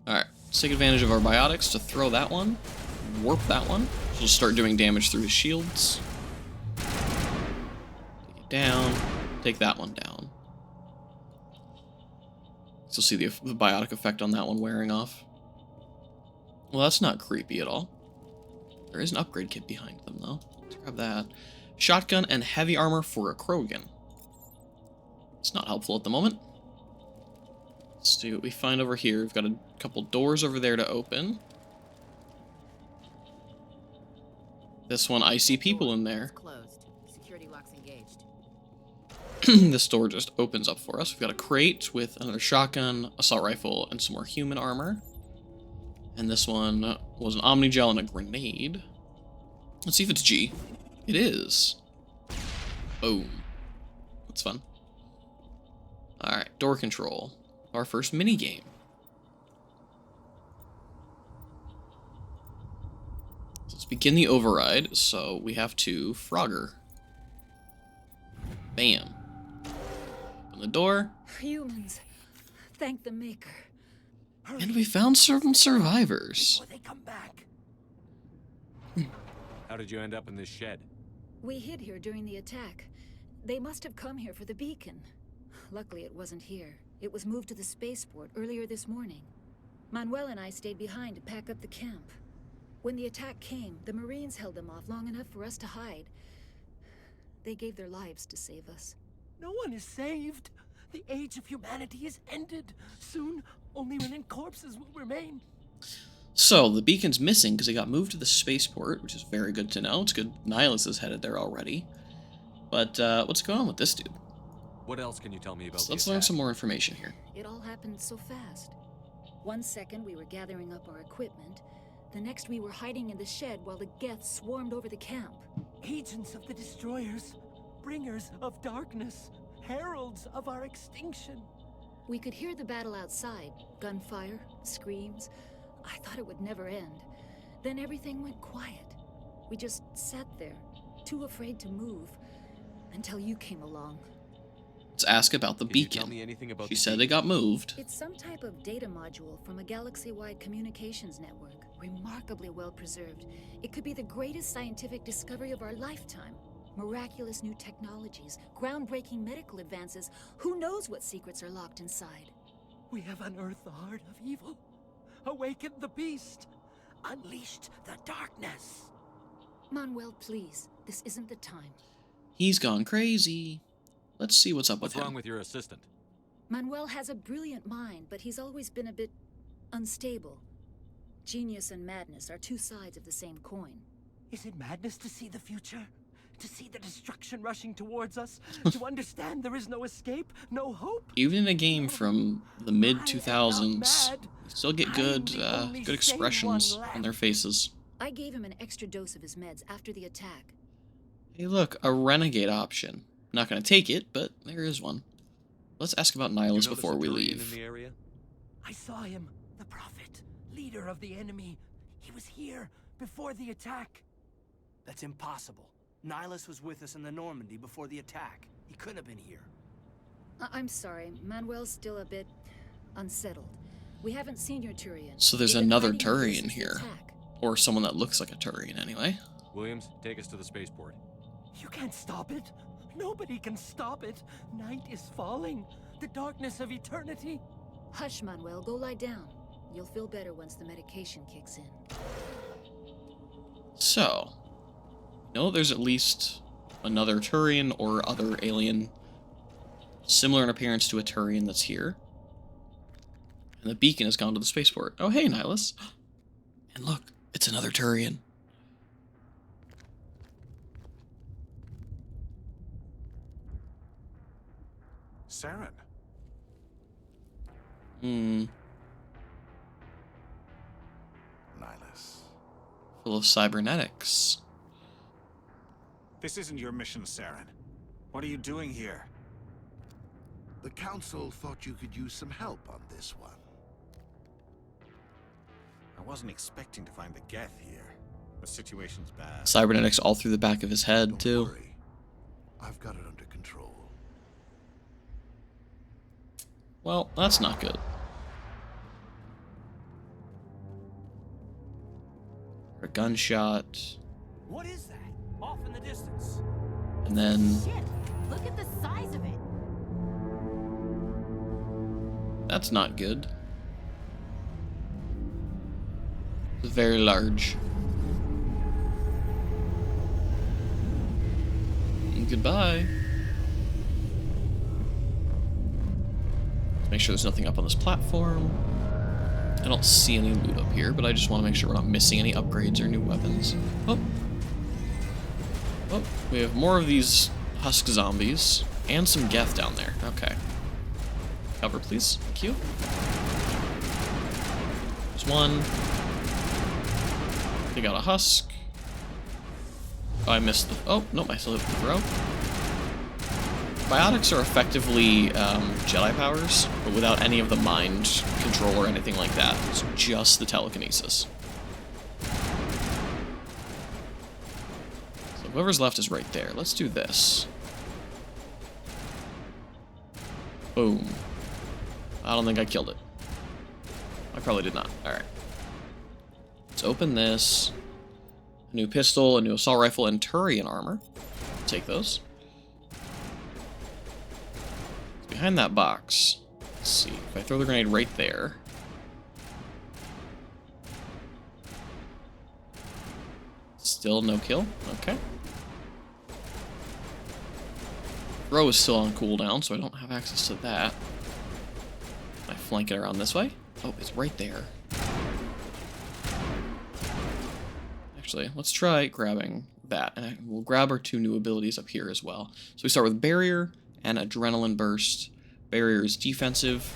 Alright, let's take advantage of our biotics to throw that one. Warp that one. So we'll start doing damage through his shields. Take it down. Take that one down. So see the biotic effect on that one wearing off. Well, that's not creepy at all. There is an upgrade kit behind them, though. Let's grab that. Shotgun and heavy armor for a Krogan. It's not helpful at the moment. Let's see what we find over here. We've got a couple doors over there to open. This one, I see people in there. Closed. Security locks engaged. This door just opens up for us. We've got a crate with another shotgun, assault rifle, and some more human armor. And this one was an Omnigel and a grenade. Let's see if it's G. It is. Boom. That's fun. Alright, door control. Our first mini-game. So let's begin the override, so we have to Frogger. Bam. Open the door. Humans, thank the Maker. And we found some survivors. Before they come back. How did you end up in this shed? We hid here during the attack. They must have come here for the beacon. Luckily, it wasn't here. It was moved to the spaceport earlier this morning. Manuel and I stayed behind to pack up the camp. When the attack came, the Marines held them off long enough for us to hide. They gave their lives to save us. No one is saved. The age of humanity is ended. Soon, only remnant corpses will remain. So, the beacon's missing because it got moved to the spaceport, which is very good to know. It's good Nihilus is headed there already. But, what's going on with this dude? What else can you tell me about So let's learn some more information here. It all happened so fast. 1 second we were gathering up our equipment. The next we were hiding in the shed while the Geth swarmed over the camp. Agents of the Destroyers, bringers of darkness, heralds of our extinction. We could hear the battle outside. Gunfire, screams. I thought it would never end. Then everything went quiet. We just sat there, too afraid to move, until you came along. Let's ask about the beacon. Tell me anything about She said it got moved. It's some type of data module from a galaxy-wide communications network. Remarkably well preserved. It could be the greatest scientific discovery of our lifetime. Miraculous new technologies, groundbreaking medical advances. Who knows what secrets are locked inside? We have unearthed the heart of evil, awakened the beast, unleashed the darkness. Manuel, please. This isn't the time. He's gone crazy. Let's see what's up with him. What's wrong with your assistant? Manuel has a brilliant mind, but he's always been a bit unstable. Genius and madness are two sides of the same coin. Is it madness to see the future? To see the destruction rushing towards us? To understand there is no escape, no hope? Even in a game from the mid-2000s, you still get good expressions on their faces. I gave him an extra dose of his meds after the attack. Hey look, a renegade option. Not gonna take it, but there is one. Let's ask about Nihilus before we leave. In the area? I saw him, the Prophet, leader of the enemy. He was here before the attack. That's impossible. Nihilus was with us in the Normandy before the attack. He couldn't have been here. I'm sorry, Manuel's still a bit unsettled. We haven't seen your Turian. So there's another Turian here. Or someone that looks like a Turian anyway. Williams, take us to the spaceport. You can't stop it. Nobody can stop it. Night is falling. The darkness of eternity. Hush, Manuel. Go lie down. You'll feel better once the medication kicks in. So, there's at least another Turian or other alien similar in appearance to a Turian that's here. And the beacon has gone to the spaceport. Oh, hey, Nihilus. And look, it's another Turian. Saren. Nihilus. Full of cybernetics. This isn't your mission, Saren. What are you doing here? The Council thought you could use some help on this one. I wasn't expecting to find the Geth here. The situation's bad. Cybernetics all through the back of his head, too. Don't worry. I've got it under control. Well, that's not good. A gunshot. What is that? Off in the distance. And then... Shit! Look at the size of it! That's not good. It's very large. And goodbye. Make sure there's nothing up on this platform. I don't see any loot up here, but I just want to make sure we're not missing any upgrades or new weapons. Oh. Oh, we have more of these husk zombies and some Geth down there. Okay. Cover, please. Thank you. There's one. They got a husk. Oh, I missed the... Oh, nope, I still have the throw. Biotics are effectively Jedi powers, but without any of the mind control or anything like that. It's just the telekinesis. So whoever's left is right there. Let's do this. Boom. I don't think I killed it. I probably did not. Alright. Let's open this. A new pistol, a new assault rifle, and Turian armor. Take those. Behind that box. Let's see. If I throw the grenade right there. Still no kill. Okay. Throw is still on cooldown, so I don't have access to that. Can I flank it around this way? Oh, it's right there. Actually, let's try grabbing that. And we'll grab our 2 new abilities up here as well. So we start with Barrier and Adrenaline Burst. Barrier is defensive.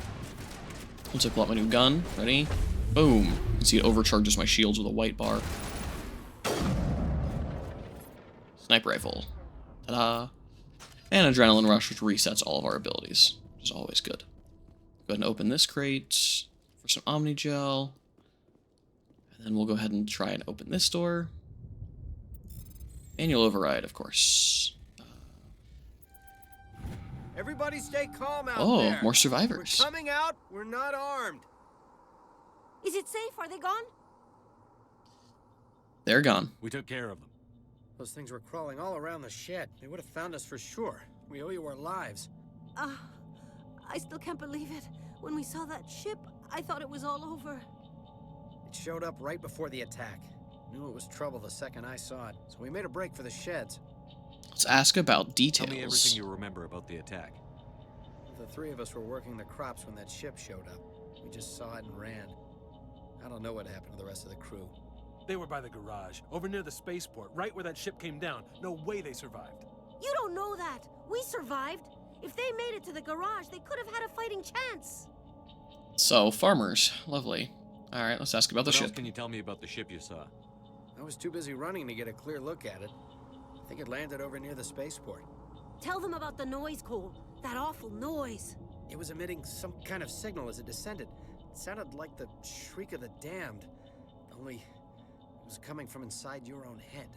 Once I pull out my new gun, ready? Boom. You can see it overcharges my shields with a white bar. Sniper Rifle. Ta-da. And Adrenaline Rush, which resets all of our abilities, which is always good. Go ahead and open this crate for some Omnigel. And then we'll go ahead and try and open this door. Manual override, of course. Everybody stay calm out Oh, there. more survivors. We're coming out. We're not armed. Is it safe? Are they gone? They're gone. We took care of them. Those things were crawling all around the shed. They would have found us for sure. We owe you our lives. I still can't believe it. When we saw that ship, I thought it was all over. It showed up right before the attack. Knew it was trouble the second I saw it, so we made a break for the sheds. Let's ask about details. Tell me everything you remember about the attack. The 3 of us were working the crops when that ship showed up. We just saw it and ran. I don't know what happened to the rest of the crew. They were by the garage, over near the spaceport, right where that ship came down. No way they survived. You don't know that. We survived. If they made it to the garage, they could have had a fighting chance. So, farmers. Lovely. Alright, let's ask about the What ship. else can you tell me about the ship you saw? I was too busy running to get a clear look at it. I think it landed over near the spaceport. Tell them about the noise, Cole. That awful noise. It was emitting some kind of signal as it descended. It sounded like the shriek of the damned. Only it was coming from inside your own head.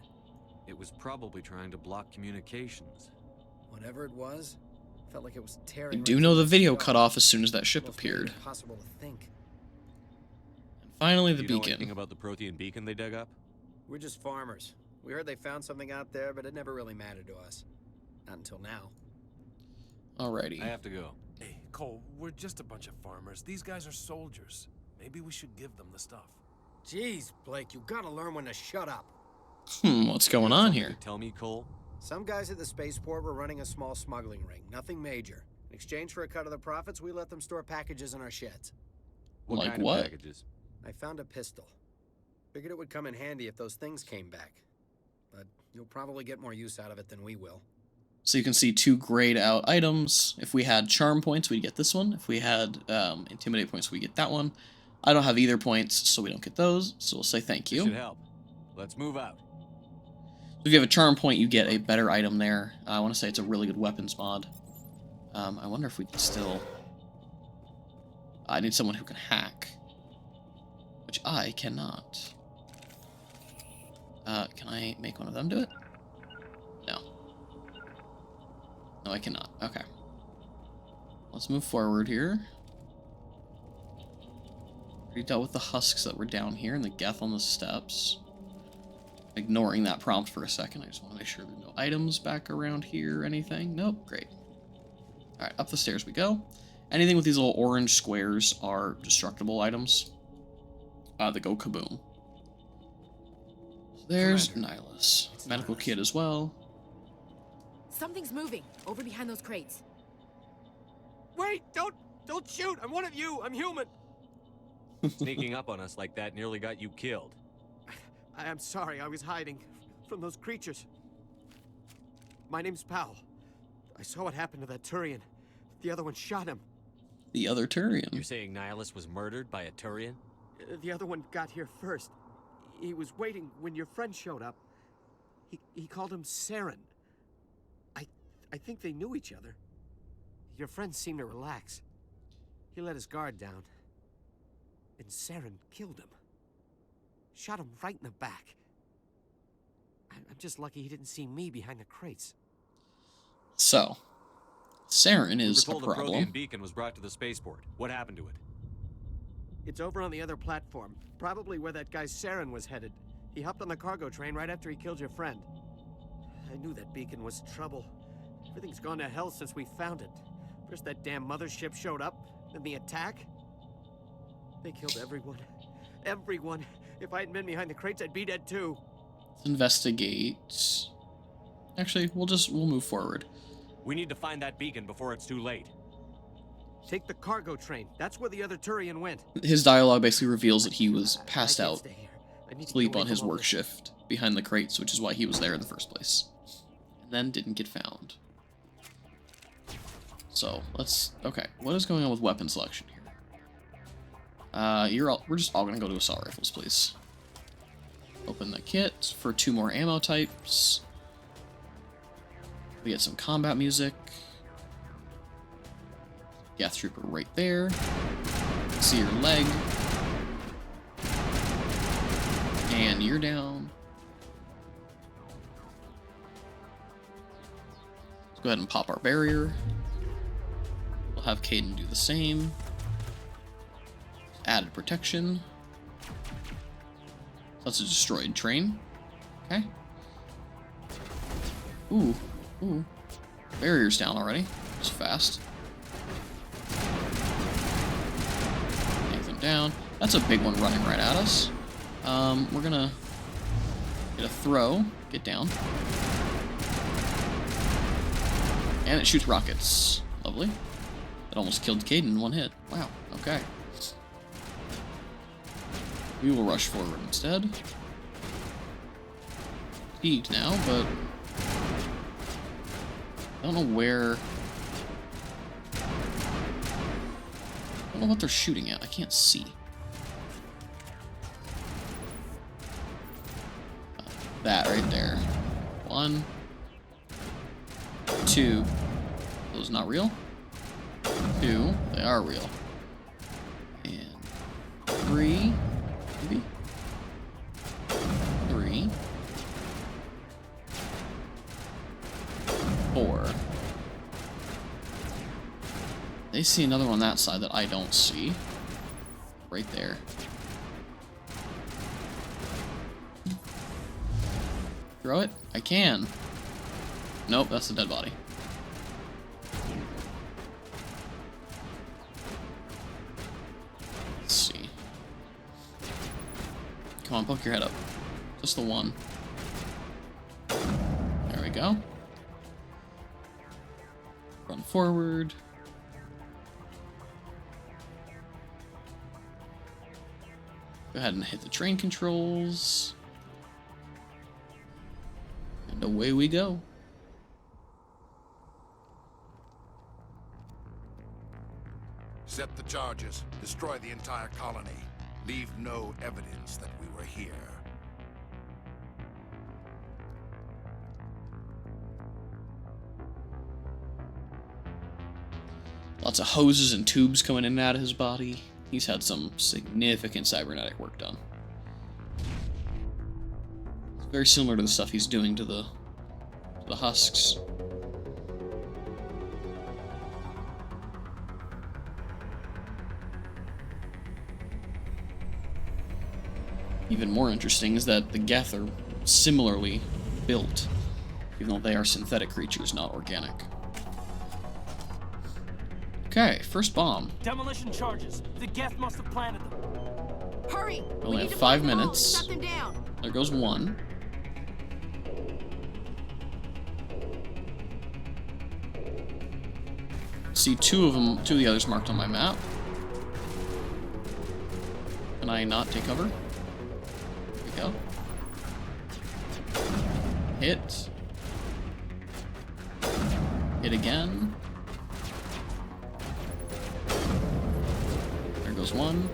It was probably trying to block communications. Whatever it was, felt like it was tearing. We right do know through the video sky. cut off as soon as that ship Almost made it appeared. impossible to think. And finally, the Do you know beacon. anything about the Prothean beacon they dug up? We're just farmers. We heard they found something out there, but it never really mattered to us. Not until now. Alrighty. I have to go. Hey, Cole, we're just a bunch of farmers. These guys are soldiers. Maybe we should give them the stuff. Jeez, Blake, you gotta learn when to shut up. What's going on here? Tell me, Cole. Some guys at the spaceport were running a small smuggling ring. Nothing major. In exchange for a cut of the profits, we let them store packages in our sheds. What Like kind what? of packages? I found a pistol. Figured it would come in handy if those things came back. But you'll probably get more use out of it than we will. So you can see 2 grayed out items. If we had charm points, we'd get this one. If we had intimidate points, we get that one. I don't have either points, so we don't get those. So we'll say thank you. Should help. Let's move out. If you have a charm point, you get a better item there. I want to say it's a really good weapons mod. I wonder if we can still... I need someone who can hack. Which I cannot. Can I make one of them do it? No. No, I cannot. Okay. Let's move forward here. Already dealt with the husks that were down here and the Geth on the steps. Ignoring that prompt for a second, I just want to make sure there are no items back around here or anything. Nope, great. Alright, up the stairs we go. Anything with these little orange squares are destructible items. That go kaboom. So there's Nihilus. Medical kit as well. Something's moving over behind those crates. Wait! Don't shoot! I'm one of you! I'm human! Sneaking up on us like that nearly got you killed. I'm sorry, I was hiding from those creatures. My name's Powell. I saw what happened to that Turian. The other one shot him. The other Turian. You're saying Nihilus was murdered by a Turian? The other one got here first. He was waiting when your friend showed up. He called him Saren. I think they knew each other. Your friend seemed to relax. He let his guard down. And Saren killed him. Shot him right in the back. I'm just lucky he didn't see me behind the crates. So, Saren is a We were told a problem. Prothean beacon was brought to the spaceport. What happened to it? It's over on the other platform. Probably where that guy Saren was headed. He hopped on the cargo train right after he killed your friend. I knew that beacon was trouble. Everything's gone to hell since we found it. First that damn mothership showed up, then the attack. They killed everyone. Everyone. If I hadn't been behind the crates, I'd be dead too. Let's investigate. Actually, we'll move forward. We need to find that beacon before it's too late. Take the cargo train. That's where the other Turian went. His dialogue basically reveals that he was passed I can't out, stay here. I need to asleep get away on his from all work this. shift behind the crates, which is why he was there in the first place. And then didn't get found. So, okay, what is going on with weapon selection here? We're just all gonna go to assault rifles, please. Open the kit for 2 more ammo types. We get some combat music. Geth Trooper right there. See your leg. And you're down. Let's go ahead and pop our barrier. We'll have Kaidan do the same. Added protection. That's a destroyed train. Okay. Ooh. Ooh. Barrier's down already. It's fast. Take them down. That's a big one running right at us. We're gonna get a throw. Get down. And it shoots rockets. Lovely. It almost killed Kaidan in 1 hit. Wow. Okay. We will rush forward instead. Fatigued now, but I don't know where. I don't know what they're shooting at. I can't see. That right there. 1, 2. Those not real. 2. They are real. And 3. Maybe. 3. 4. They see another one on that side that I don't see. Right there. Throw it? I can. Nope, that's the dead body. Let's see. Come on, poke your head up. Just the one. There we go. Run forward. Go ahead and hit the train controls. And away we go. Set the charges. Destroy the entire colony. Leave no evidence that we were here. Lots of hoses and tubes coming in and out of his body. He's had some significant cybernetic work done. It's very similar to the stuff he's doing to the husks. Even more interesting is that the Geth are similarly built, even though they are synthetic creatures, not organic. Okay, first bomb. Demolition charges. The Geth must have planted them. Hurry! We only have 5 minutes. Shut them down. There goes 1. See 2 of them, 2 of the others marked on my map. Can I not take cover? There we go. Hit. Hit again. There goes 1.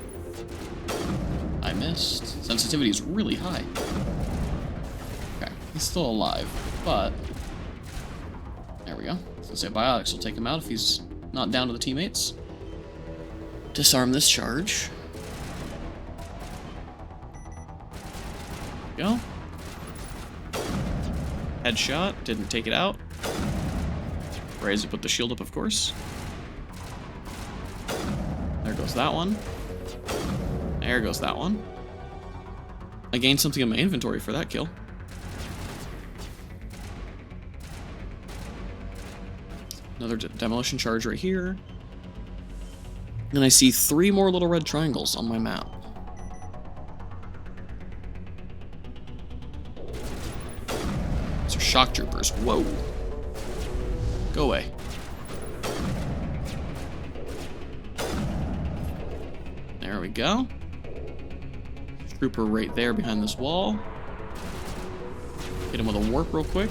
I missed. Sensitivity is really high. Okay, he's still alive, but there we go. I was gonna say biotics will take him out if he's not down to the teammates. Disarm this charge. Go. Headshot, didn't take it out. Raise to put the shield up, of course. There goes that one. There goes that one. I gained something in my inventory for that kill. Another demolition charge right here. And I see 3 more little red triangles on my map. These are shock troopers. Whoa. Go away. There we go. Trooper right there behind this wall. Hit him with a warp real quick.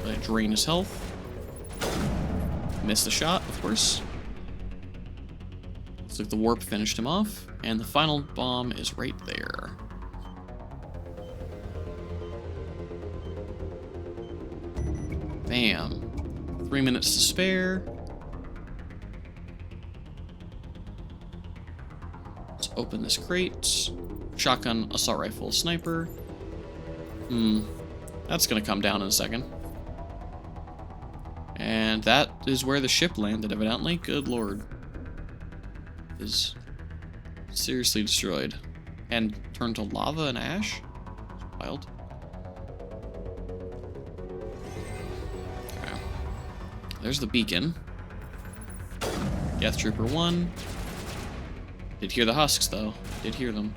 Let it drain his health. Missed the shot, of course. Looks like the warp finished him off. And the final bomb is right there. Bam. 3 minutes to spare. Let's open this crate. Shotgun, assault rifle, sniper. That's gonna come down in a second. And that is where the ship landed, evidently. Good lord. Is seriously destroyed. And turned to lava and ash? Wild. Okay. There's the beacon. Death Trooper 1. Did hear the husks, though. Did hear them.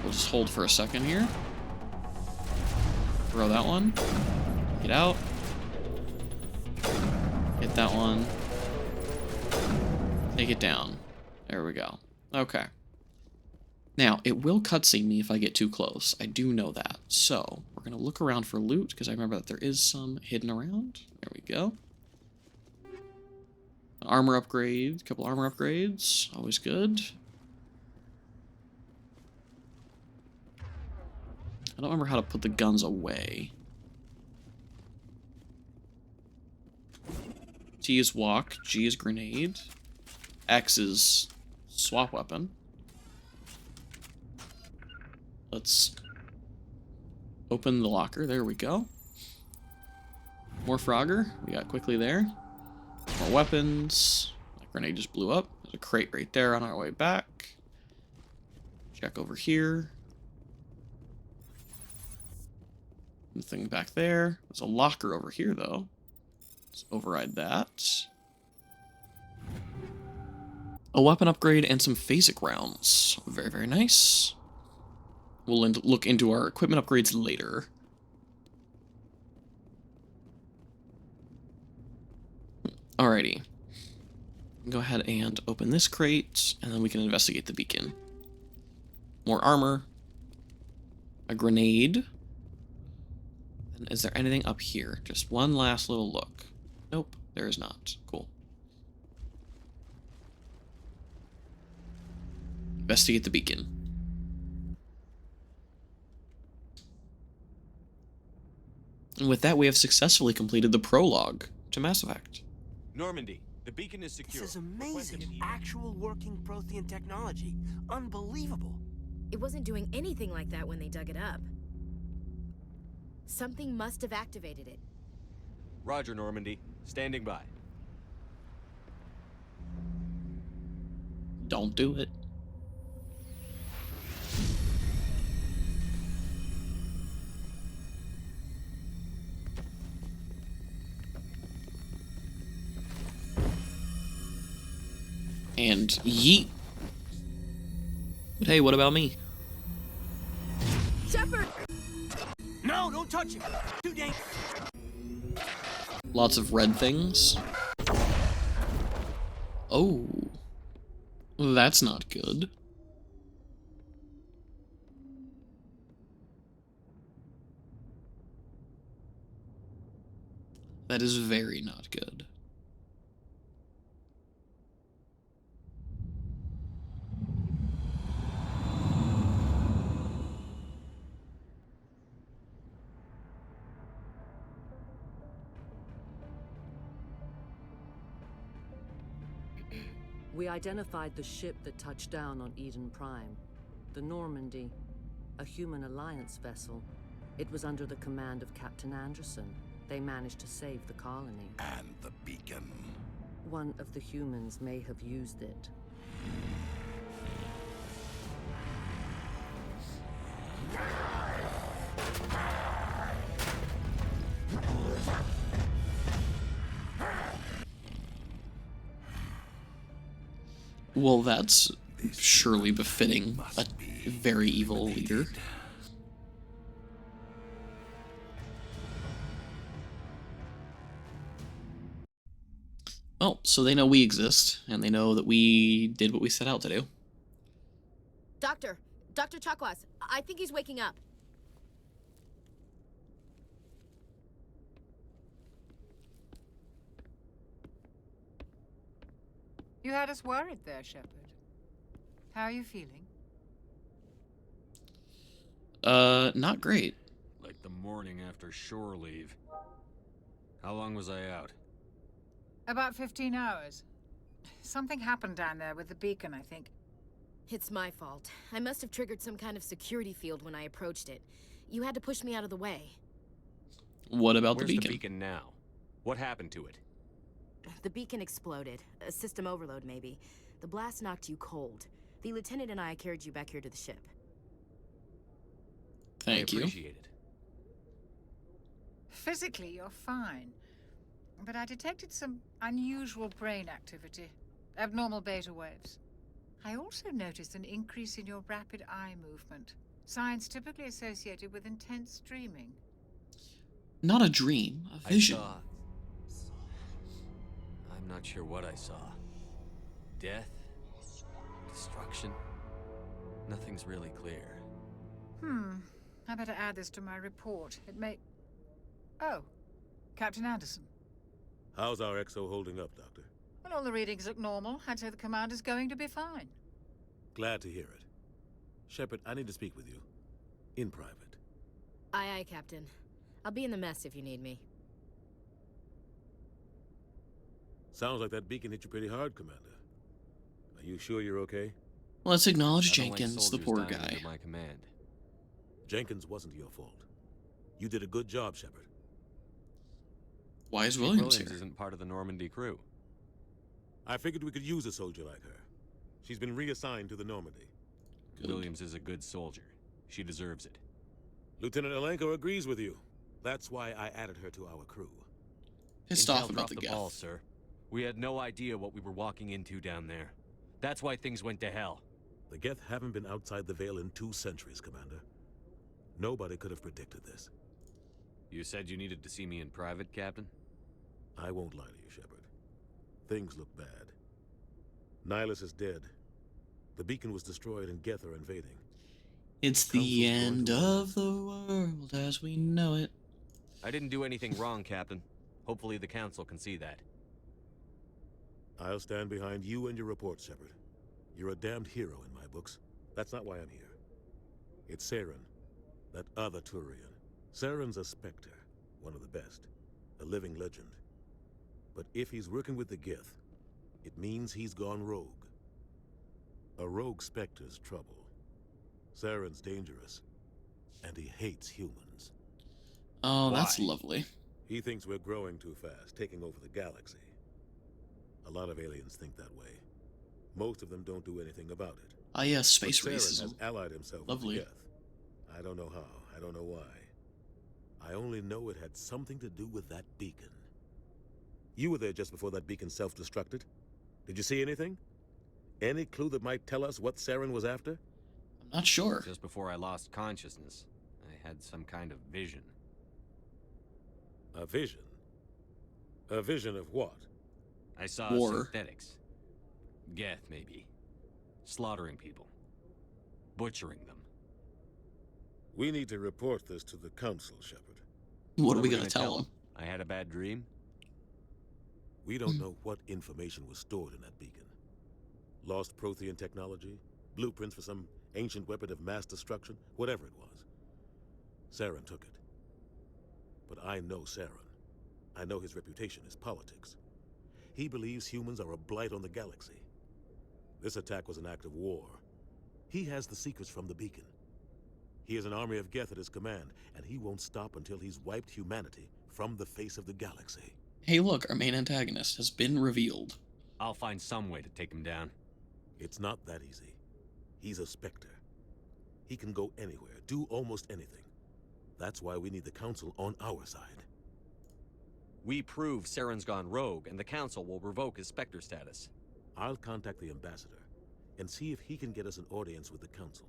We'll just hold for a second here. Throw that one. Get out. Hit that one. Take it down. There we go. Okay. Now, it will cutscene me if I get too close. I do know that. So, we're going to look around for loot, because I remember that there is some hidden around. There we go. An armor upgrade. A couple armor upgrades. Always good. I don't remember how to put the guns away. T is walk, G is grenade, X is swap weapon. Let's open the locker, there we go. More Frogger, we got quickly there. More weapons, that grenade just blew up. There's a crate right there on our way back. Check over here. Nothing back there. There's a locker over here, though. Let's override that. A weapon upgrade and some phasic rounds. Very, very nice. We'll look into our equipment upgrades later. Alrighty. Go ahead and open this crate, and then we can investigate the beacon. More armor. A grenade. Is there anything up here? Just one last little look. Nope, there is not. Cool. Investigate the beacon. And with that, we have successfully completed the prologue to Mass Effect. Normandy, the beacon is secure. This is amazing. Actual working Prothean technology. Unbelievable. It wasn't doing anything like that when they dug it up. Something must have activated it. Roger, Normandy. Standing by. Don't do it. And yeet. But hey, what about me? Shepard! No, don't touch it. Too dangerous. Lots of red things. Oh. That's not good. That is very not good. We identified the ship that touched down on Eden Prime. The Normandy, a human alliance vessel. It was under the command of Captain Anderson. They managed to save the colony. And the beacon. One of the humans may have used it. Well, that's surely befitting a very evil leader. Well, so they know we exist, and they know that we did what we set out to do. Doctor! Dr. Chakwas, I think he's waking up. You had us worried there, Shepard. How are you feeling? Not great. Like the morning after shore leave. How long was I out? About 15 hours. Something happened down there with the beacon, I think. It's my fault. I must have triggered some kind of security field when I approached it. You had to push me out of the way. What about Where's the beacon? The beacon now? What happened to it? The beacon exploded. A system overload, maybe. The blast knocked you cold. The lieutenant and I carried you back here to the ship. Thank I you. Appreciate it. Physically, you're fine. But I detected some unusual brain activity. Abnormal beta waves. I also noticed an increase in your rapid eye movement. Signs typically associated with intense dreaming. Not a dream, a vision. I'm not sure what I saw. Death? Destruction? Nothing's really clear. I better add this to my report. It may... Oh, Captain Anderson. How's our XO holding up, Doctor? Well, all the readings look normal. I'd say the commander's going to be fine. Glad to hear it. Shepard, I need to speak with you. In private. Aye, aye, Captain. I'll be in the mess if you need me. Sounds like that beacon hit you pretty hard, Commander. Are you sure you're okay? Let's acknowledge I don't like Jenkins, the soldiers poor dying guy. under my command. Jenkins wasn't your fault. You did a good job, Shepard. Why is Chief Williams here? isn't part of the Normandy crew. I figured we could use a soldier like her. She's been reassigned to the Normandy. Williams is a good soldier. She deserves it. Lieutenant Alenko agrees with you. That's why I added her to our crew. Pissed Intel off about dropped the ball, Geth. sir. We had no idea what we were walking into down there. That's why things went to hell. The Geth haven't been outside the Veil in 2 centuries, Commander. Nobody could have predicted this. You said you needed to see me in private, Captain? I won't lie to you, Shepard. Things look bad. Nihilus is dead. The beacon was destroyed and Geth are invading. It's the end of the world as we know it. I didn't do anything wrong, Captain. Hopefully the Council can see that. I'll stand behind you and your reports, Shepard. You're a damned hero in my books. That's not why I'm here. It's Saren, that other Turian. Saren's a Spectre, one of the best. A living legend. But if he's working with the Geth, it means he's gone rogue. A rogue Spectre's trouble. Saren's dangerous, and he hates humans. Oh, that's lovely. He thinks we're growing too fast, taking over the galaxy. A lot of aliens think that way. Most of them don't do anything about it. Ah, yes, space But Saren racism. has allied himself Lovely. with the Geth. I don't know how, I don't know why. I only know it had something to do with that beacon. You were there just before that beacon self-destructed. Did you see anything? Any clue that might tell us what Saren was after? I'm not sure. Just before I lost consciousness, I had some kind of vision. A vision? A vision of what? I saw War. synthetics. Geth, maybe. Slaughtering people. Butchering them. We need to report this to the Council, Shepard. What are we gonna tell him? I had a bad dream? We don't know what information was stored in that beacon. Lost Prothean technology? Blueprints for some ancient weapon of mass destruction? Whatever it was. Saren took it. But I know Saren. I know his reputation is politics. He believes humans are a blight on the galaxy. This attack was an act of war. He has the secrets from the beacon. He has an army of Geth at his command, and he won't stop until he's wiped humanity from the face of the galaxy. Hey look, our main antagonist has been revealed. I'll find some way to take him down. It's not that easy. He's a Spectre. He can go anywhere, do almost anything. That's why we need the Council on our side. We prove Saren's gone rogue, and the Council will revoke his Spectre status. I'll contact the Ambassador and see if he can get us an audience with the Council.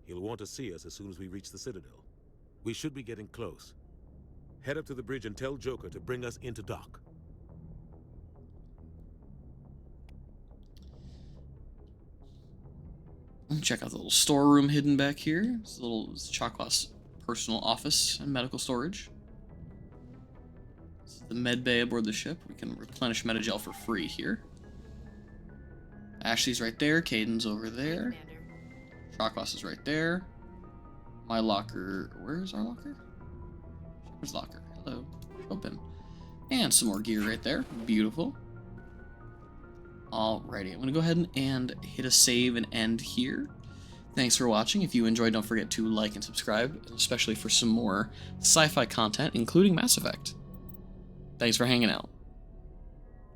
He'll want to see us as soon as we reach the Citadel. We should be getting close. Head up to the bridge and tell Joker to bring us into dock. Check out the little storeroom hidden back here. It's a little Chakwas personal office and medical storage. This is the med bay aboard the ship. We can replenish Metagel for free here. Ashley's right there. Caden's over there. Chakwas is right there. My locker. Where's our locker? Shepard's locker. Hello. Open. And some more gear right there. Beautiful. Alrighty, I'm going to go ahead and hit a save and end here. Thanks for watching. If you enjoyed, don't forget to like and subscribe, especially for some more sci-fi content, including Mass Effect. Thanks for hanging out.